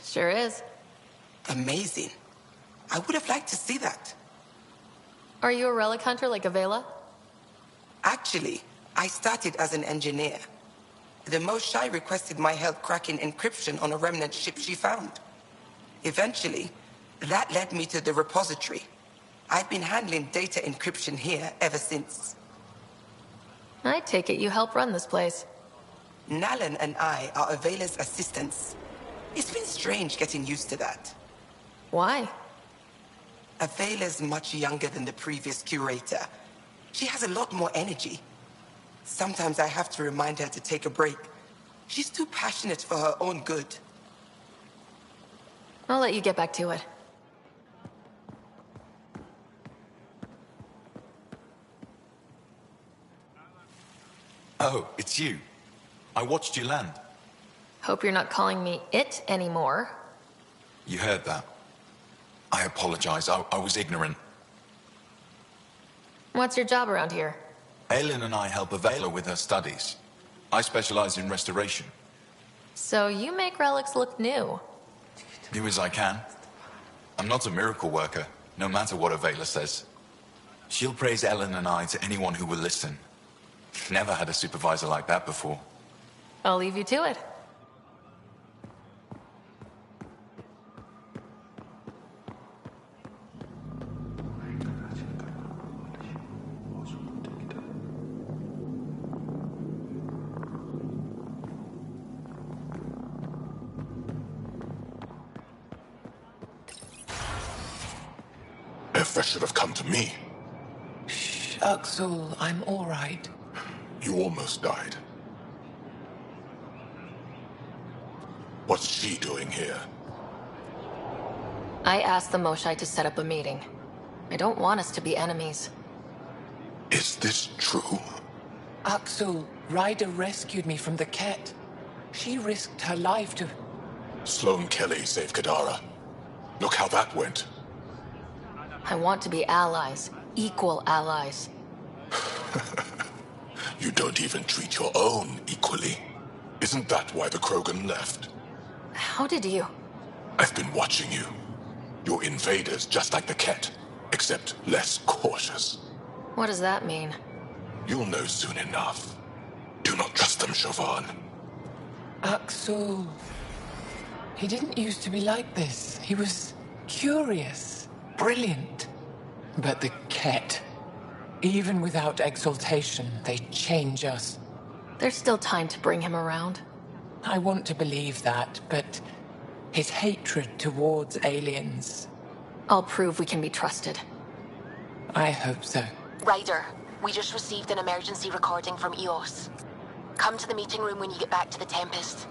Sure is. Amazing. I would have liked to see that. Are you a relic hunter like Avela? Actually, I started as an engineer. The Moshai requested my help cracking encryption on a remnant ship she found. Eventually, that led me to the repository. I've been handling data encryption here ever since. I take it you help run this place. Nalan and I are Avela's assistants. It's been strange getting used to that. Why? Avela's much younger than the previous curator. She has a lot more energy. Sometimes I have to remind her to take a break. She's too passionate for her own good. I'll let you get back to it. Oh, it's you. I watched you land. Hope you're not calling me it anymore. You heard that. I apologize. I was ignorant. What's your job around here? Aelin and I help Avela with her studies. I specialize in restoration. So you make relics look new. New as I can. I'm not a miracle worker, no matter what Avela says. She'll praise Ellen and I to anyone who will listen. Never had a supervisor like that before. I'll leave you to it. If should have come to me. Shh, Axel, I'm all right. You almost died. What's she doing here? I asked the Moshai to set up a meeting. I don't want us to be enemies. Is this true? Axel, Ryder rescued me from the Ket. She risked her life to... Sloane Kelly saved Kadara. Look how that went. I want to be allies. Equal allies. You don't even treat your own equally. Isn't that why the Krogan left? How did you? I've been watching you. You're invaders just like the Ket, except less cautious. What does that mean? You'll know soon enough. Do not trust them, Chauvin. Axel... He didn't used to be like this. He was curious, brilliant. But the Ket, even without exaltation, they change us. There's still time to bring him around. I want to believe that, but his hatred towards aliens... I'll prove we can be trusted. I hope so. Ryder, we just received an emergency recording from EOS. Come to the meeting room when you get back to the Tempest.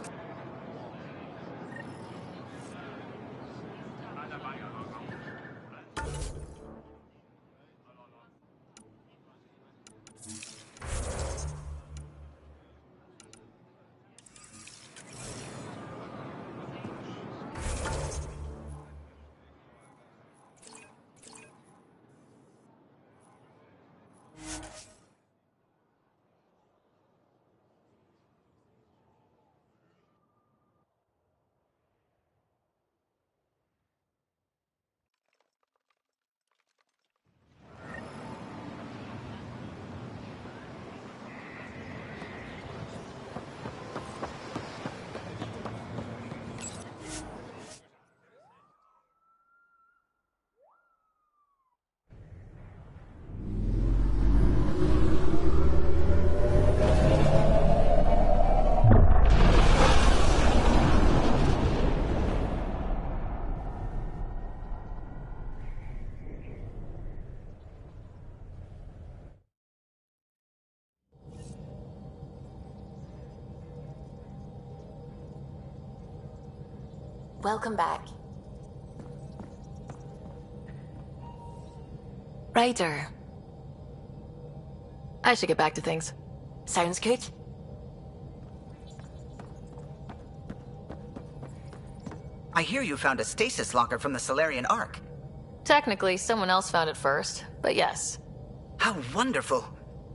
Welcome back. Ryder. I should get back to things. Sounds good. I hear you found a stasis locker from the Solarian Ark. Technically, someone else found it first, but yes. How wonderful.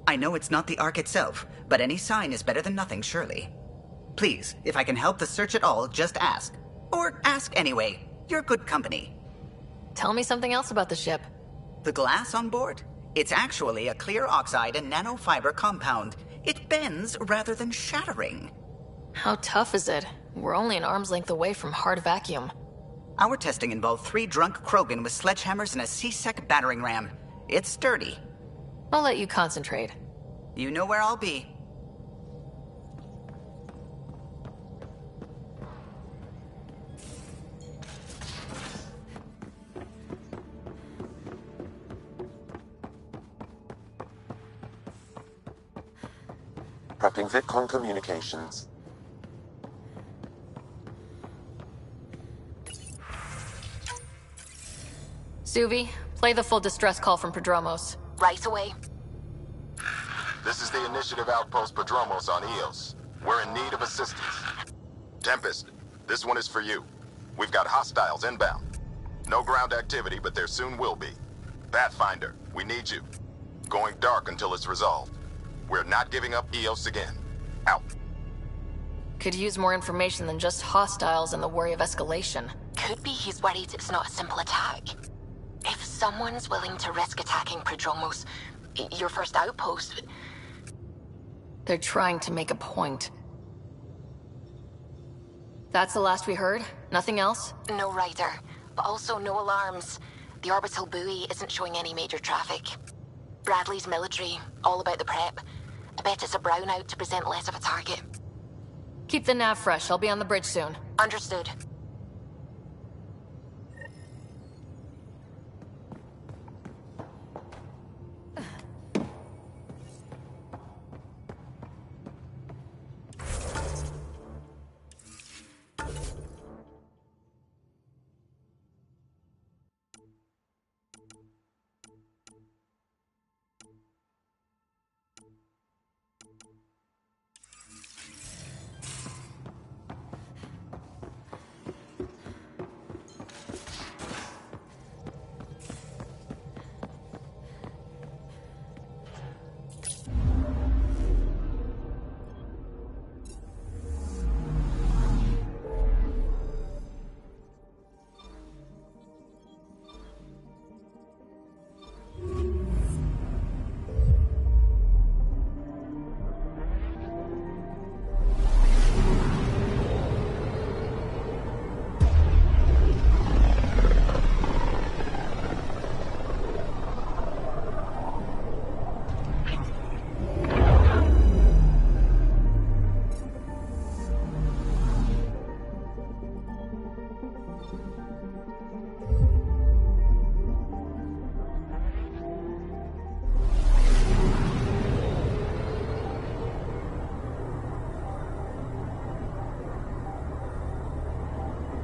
I know it's not the Ark itself, but any sign is better than nothing, surely. Please, if I can help the search at all, just ask. Or ask anyway. You're good company. Tell me something else about the ship. The glass on board? It's actually a clear oxide and nanofiber compound. It bends rather than shattering. How tough is it? We're only an arm's length away from hard vacuum. Our testing involved 3 drunk Krogan with sledgehammers and a C-Sec battering ram. It's sturdy. I'll let you concentrate. You know where I'll be. Prepping VidCon communications. Suvi, play the full distress call from Prodromos. Right away. This is the Initiative Outpost Prodromos on Eos. We're in need of assistance. Tempest, this one is for you. We've got hostiles inbound. No ground activity, but there soon will be. Pathfinder, we need you. Going dark until it's resolved. We're not giving up Eos again. Out. Could use more information than just hostiles and the worry of escalation. Could be he's worried it's not a simple attack. If someone's willing to risk attacking Prodromos, your first outpost... They're trying to make a point. That's the last we heard? Nothing else? No Ryder, but also no alarms. The orbital buoy isn't showing any major traffic. Bradley's military, all about the prep. I bet it's a brownout to present less of a target. Keep the nav fresh. I'll be on the bridge soon. Understood.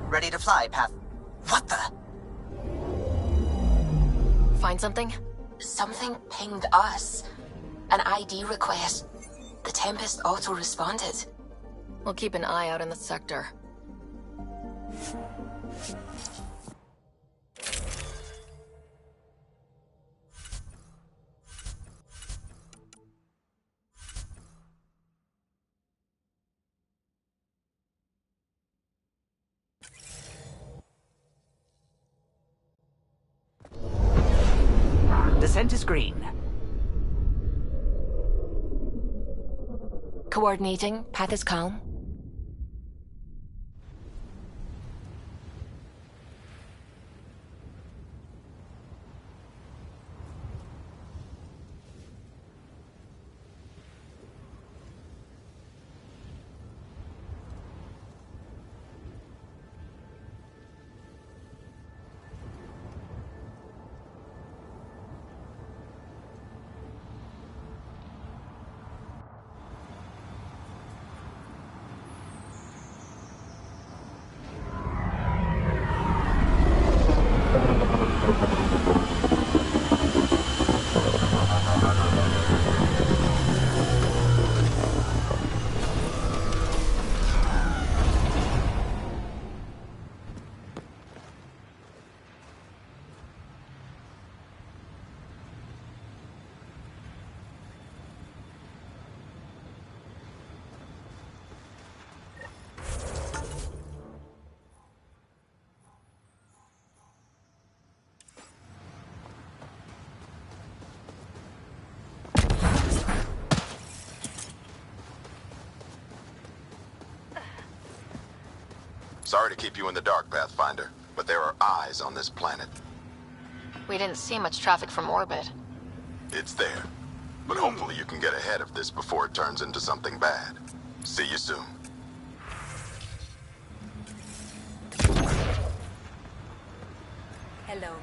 Ready to fly, Path. What the? Find something? Something pinged us. An ID request. The Tempest auto-responded. We'll keep an eye out in the sector. Descent is green. Coordinating. Path is calm. Sorry to keep you in the dark, Pathfinder, but there are eyes on this planet. We didn't see much traffic from orbit. It's there. But hopefully you can get ahead of this before it turns into something bad. See you soon. Hello.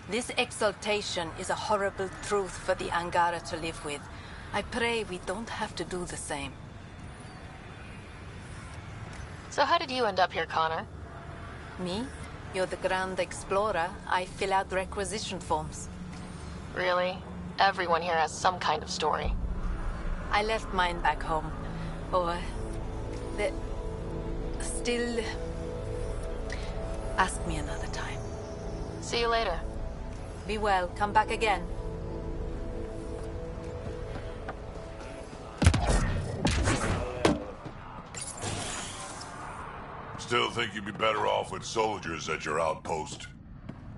This exaltation is a horrible truth for the Angara to live with. I pray we don't have to do the same. So how did you end up here, Connor? Me? You're the Grand Explorer. I fill out requisition forms. Really? Everyone here has some kind of story. I left mine back home. Or... Still... Ask me another time. See you later. Be well. Come back again. Still think you'd be better off with soldiers at your outpost.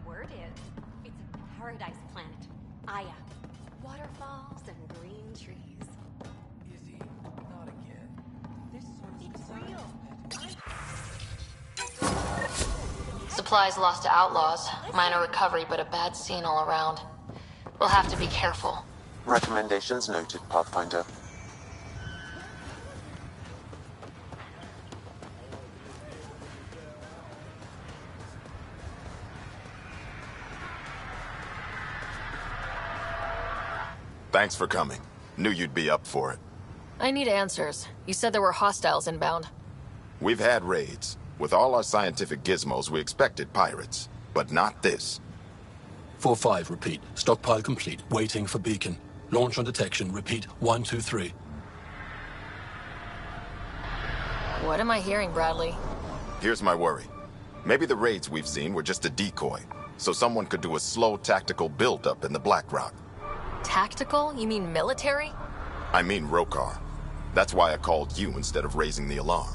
Word is, it's a paradise planet. Aya. Waterfalls and green trees. Izzy, not again. This It's real. Supplies lost to outlaws. Minor recovery, but a bad scene all around. We'll have to be careful. Recommendations noted, Pathfinder. Thanks for coming. Knew you'd be up for it. I need answers. You said there were hostiles inbound. We've had raids. With all our scientific gizmos, we expected pirates. But not this. 4-5, repeat. Stockpile complete. Waiting for beacon. Launch on detection. Repeat. 1, 2, 3. What am I hearing, Bradley? Here's my worry. Maybe the raids we've seen were just a decoy, so someone could do a slow tactical buildup in the Black Rock. Tactical? You mean military? I mean Rokar. That's why I called you instead of raising the alarm.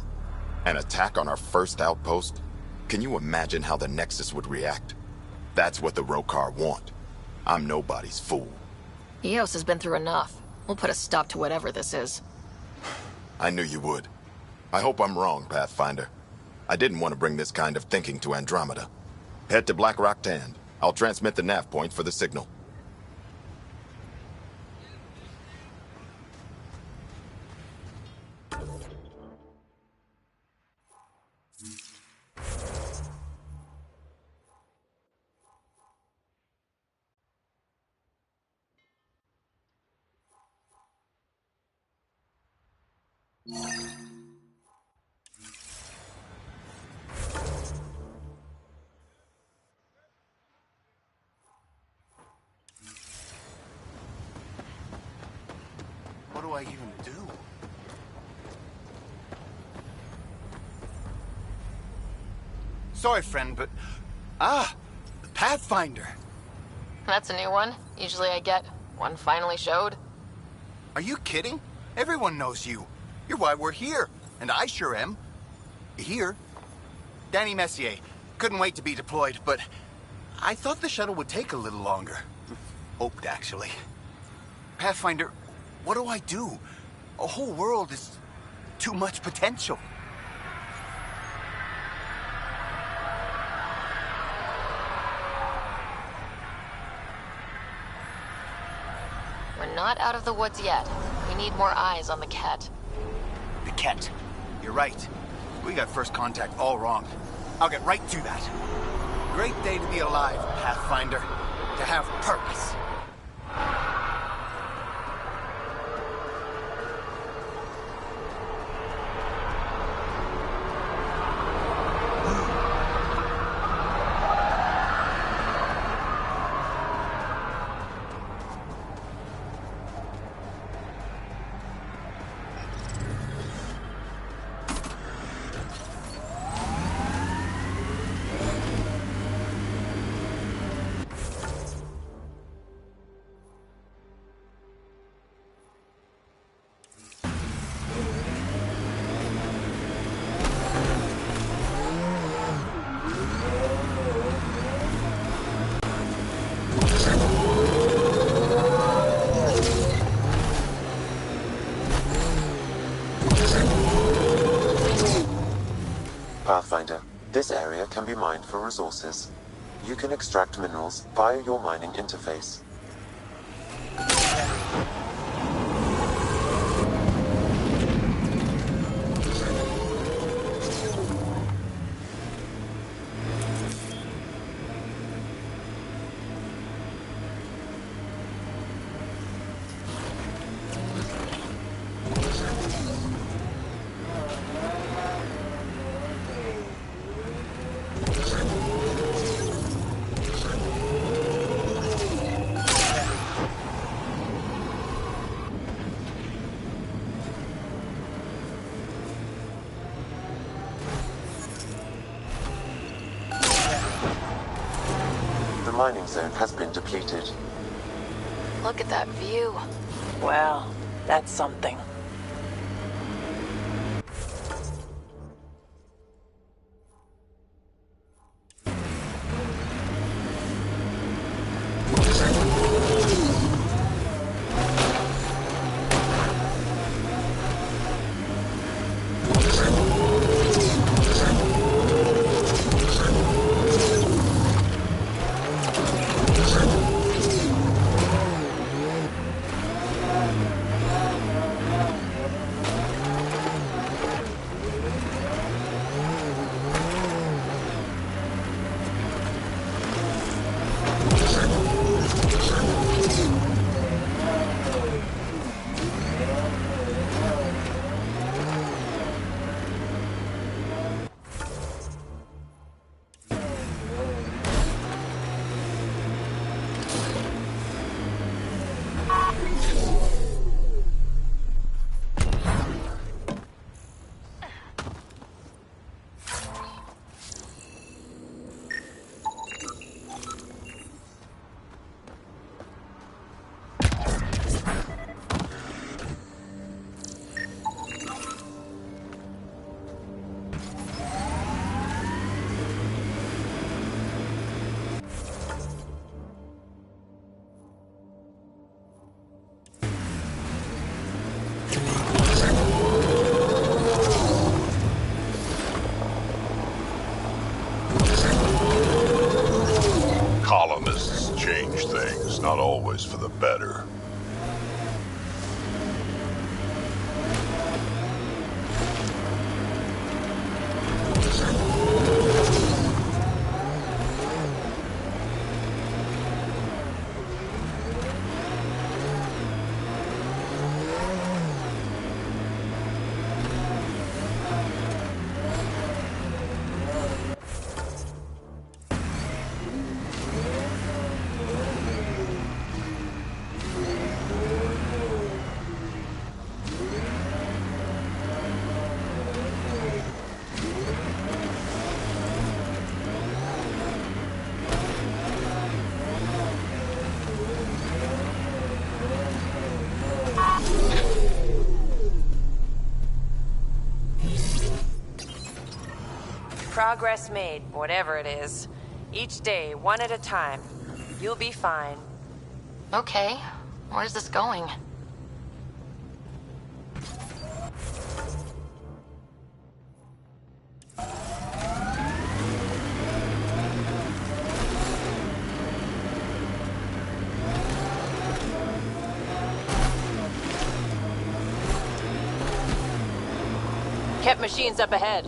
An attack on our first outpost? Can you imagine how the Nexus would react? That's what the Rokar want. I'm nobody's fool. Eos has been through enough. We'll put a stop to whatever this is. I knew you would. I hope I'm wrong, Pathfinder. I didn't want to bring this kind of thinking to Andromeda. Head to Black Rock Tand. I'll transmit the nav point for the signal. What do I even do? Sorry, friend, but... the Pathfinder. That's a new one. Usually I get one finally showed. Are you kidding? Everyone knows you. You're why we're here. And I sure am. Here. Danny Messier. Couldn't wait to be deployed, but... I thought the shuttle would take a little longer. Hoped, actually. Pathfinder, what do I do? A whole world is... too much potential. We're not out of the woods yet. We need more eyes on the Ket. The Ket. You're right. We got first contact all wrong. I'll get right to that. Great day to be alive, Pathfinder. To have purpose. Pathfinder, this area can be mined for resources. You can extract minerals via your mining interface. The mining zone has been depleted. Look at that view. Well, that's something. Colonists change things, not always for the better. Progress made, whatever it is. Each day, one at a time. You'll be fine. Okay, where's this going? Kept machines up ahead.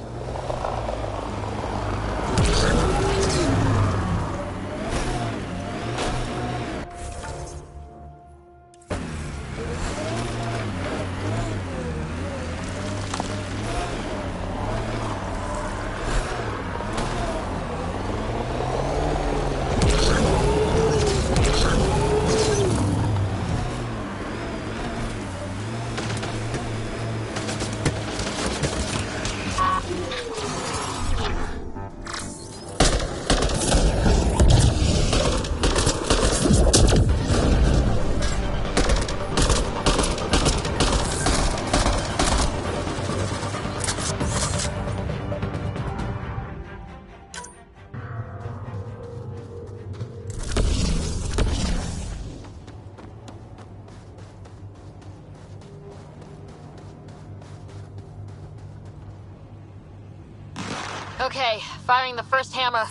Okay, firing the first hammer.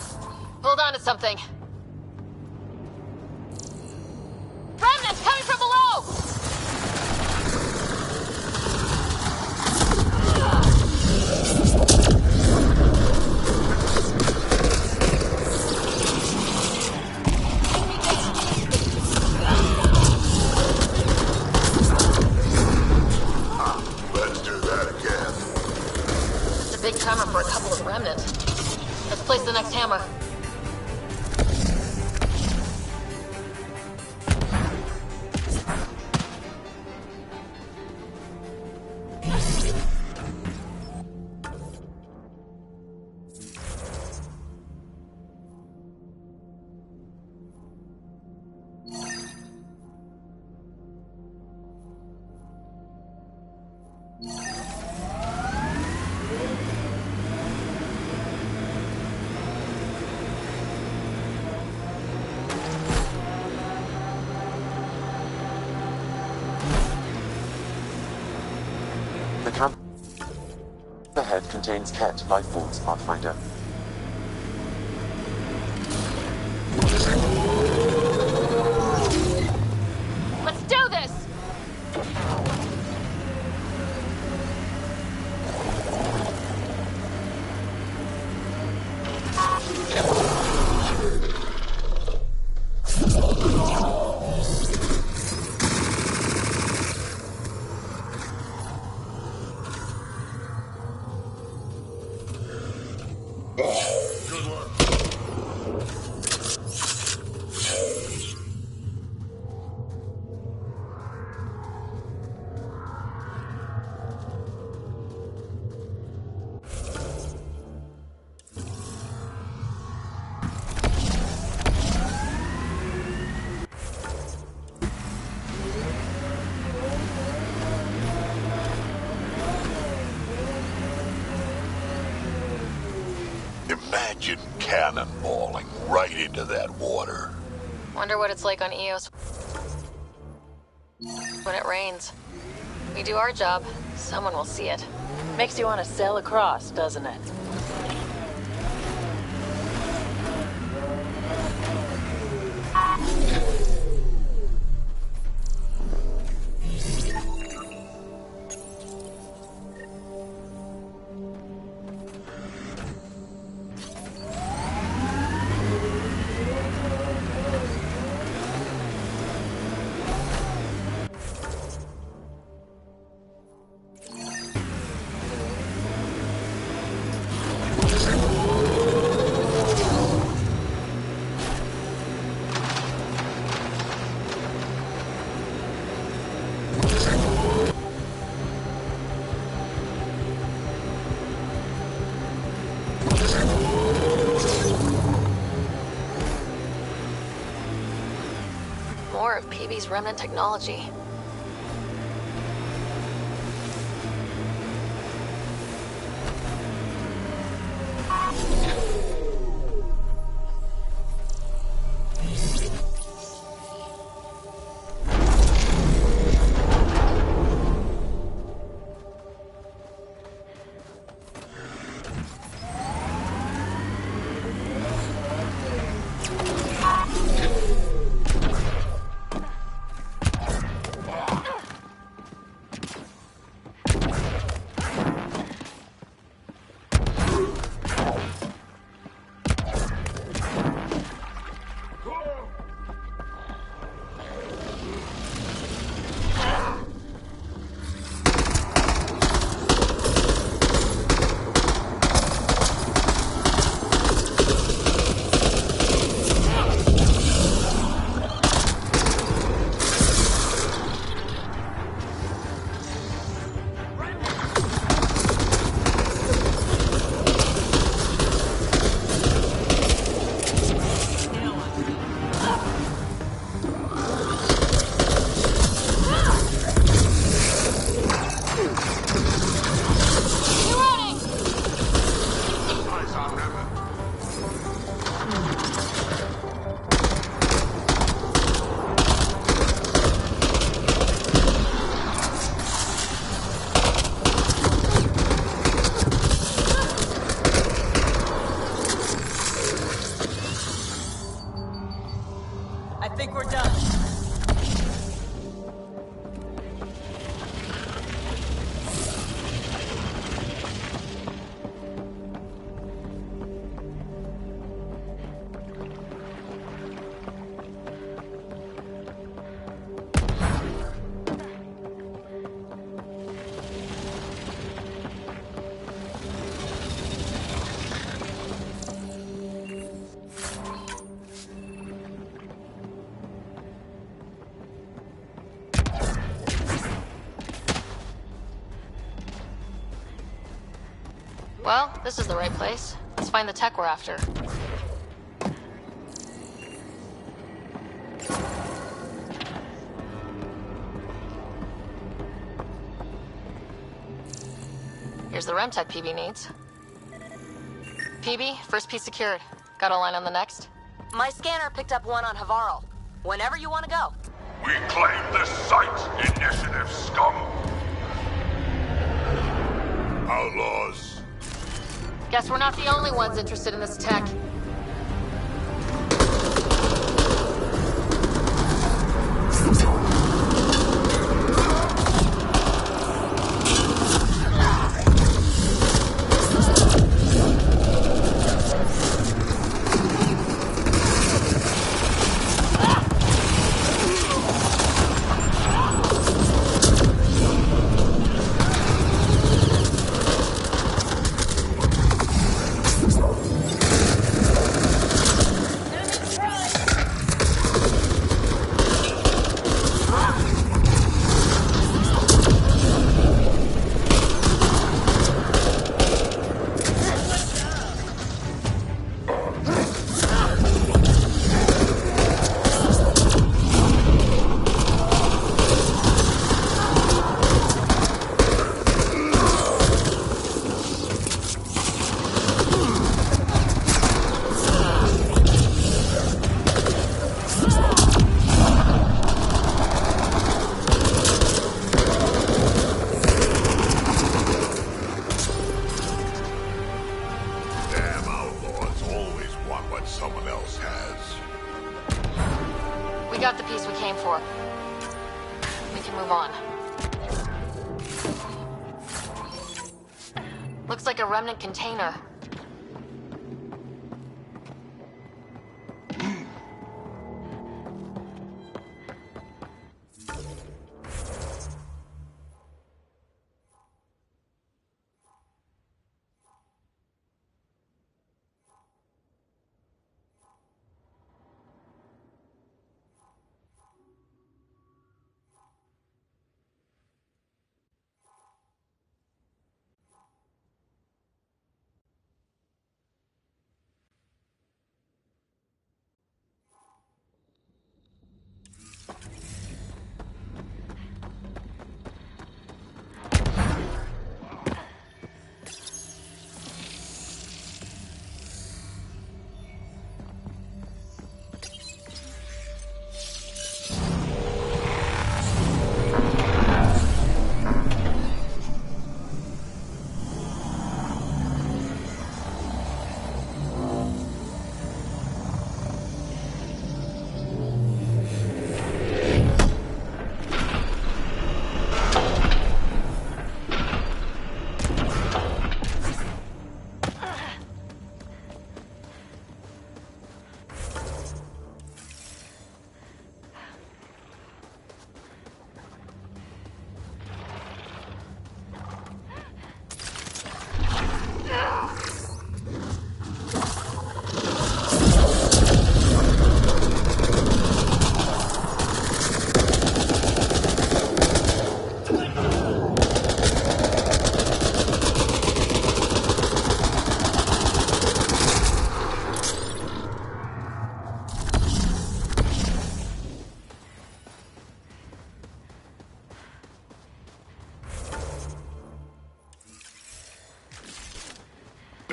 Hold on to something. Remnants coming from below! Let's do that again. It's a big tremor for a couple of remnants. Let's place the next hammer. The camp ahead contains Ket Lifeforms Pathfinder. Let's do this! Imagine cannonballing right into that water. Wonder what it's like on Eos when it rains. We do our job, someone will see it. Makes you want to sail across, doesn't it? More of PB's remnant technology. Well, this is the right place. Let's find the tech we're after. Here's the REM tech PB needs. PB, first piece secured. Got a line on the next? My scanner picked up one on Havarl. Whenever you want to go. We claim this site, Initiative scum! Outlaws. Guess we're not the only ones interested in this tech. Got the piece we came for. We can move on. Looks like a remnant container.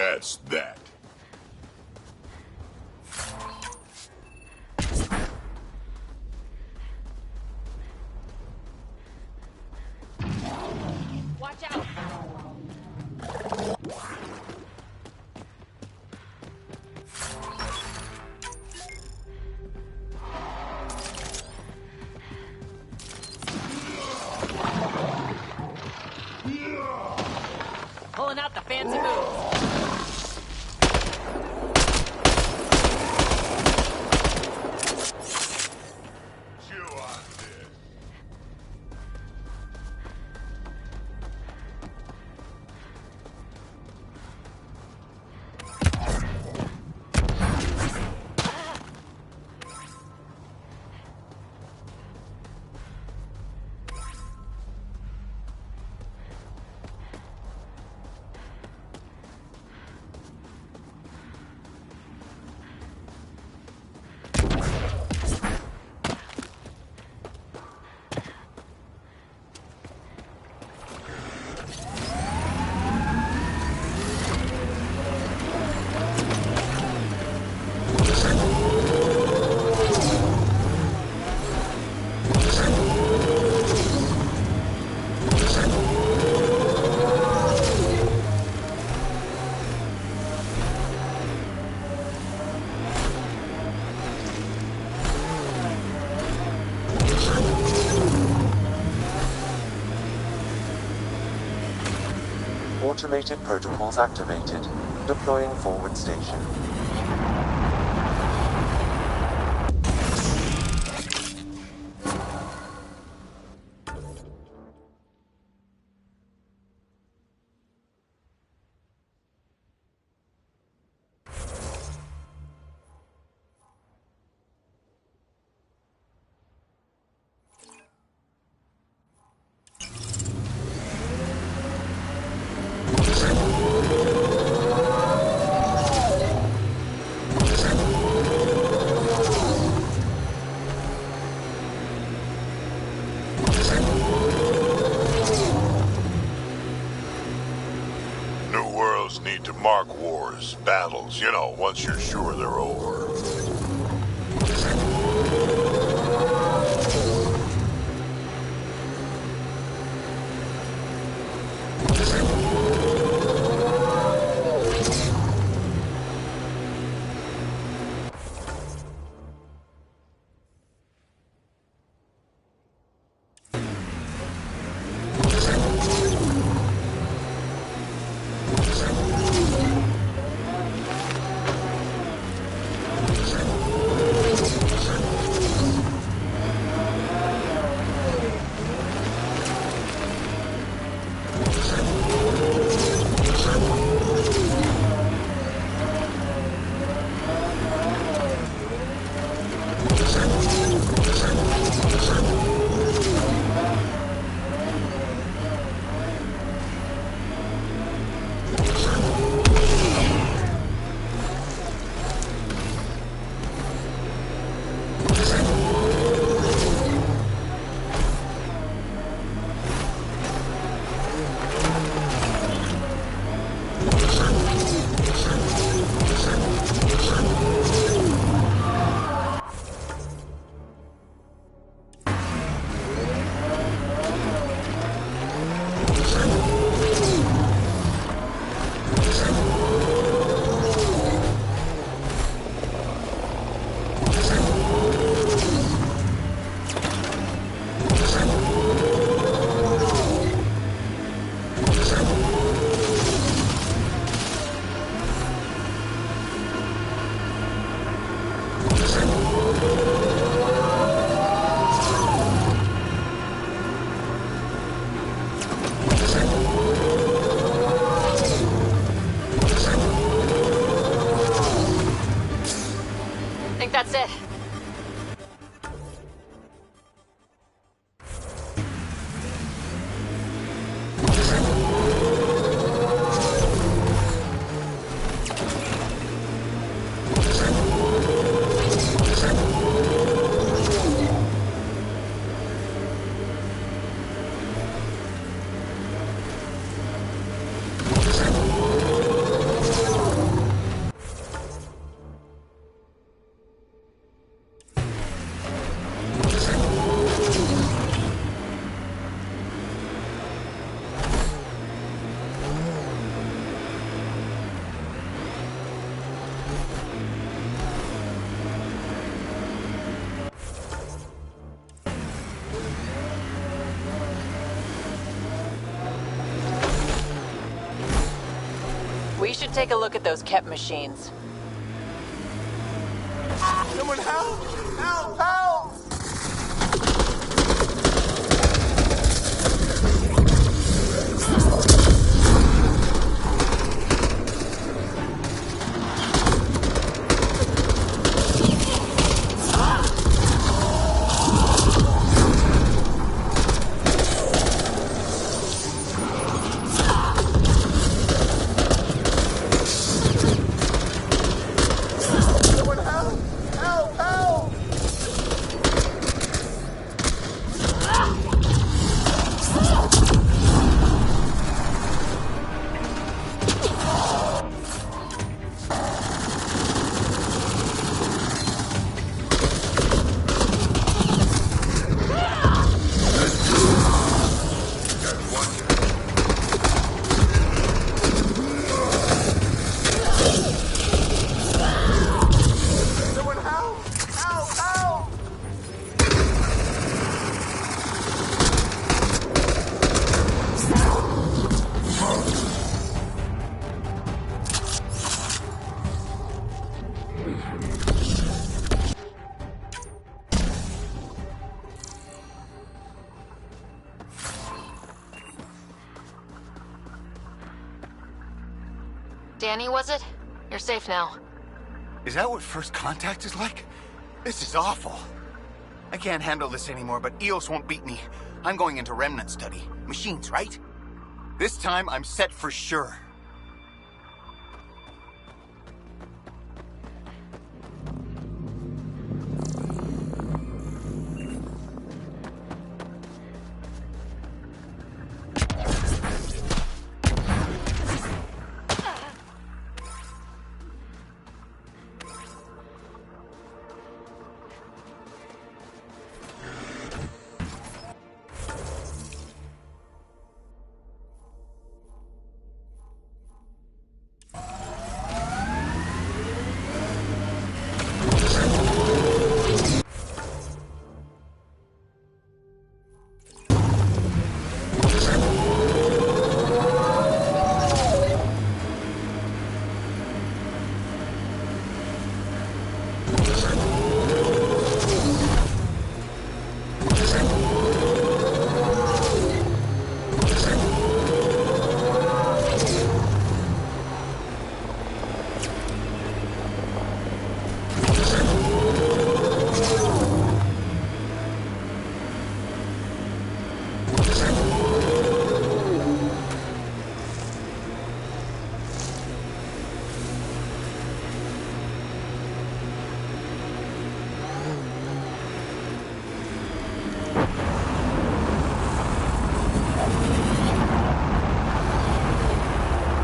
That's that. Watch out! Pulling out the fancy moves. Automated protocols activated. Deploying forward station. New worlds need to mark wars, battles, you know, once you're sure they're over. Think that's it. We should take a look at those Kep machines. Someone help! Help! Help! Someone help! Help! Help! Danny, was it? You're safe now. Is that what first contact is like? This is awful. I can't handle this anymore, but Eos won't beat me. I'm going into remnant study. Machines, right? This time, I'm set for sure.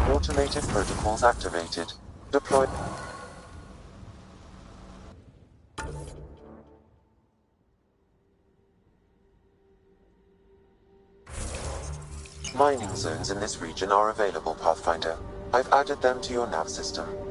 Automated protocols activated. Deploy. Mining zones in this region are available, Pathfinder. I've added them to your nav system.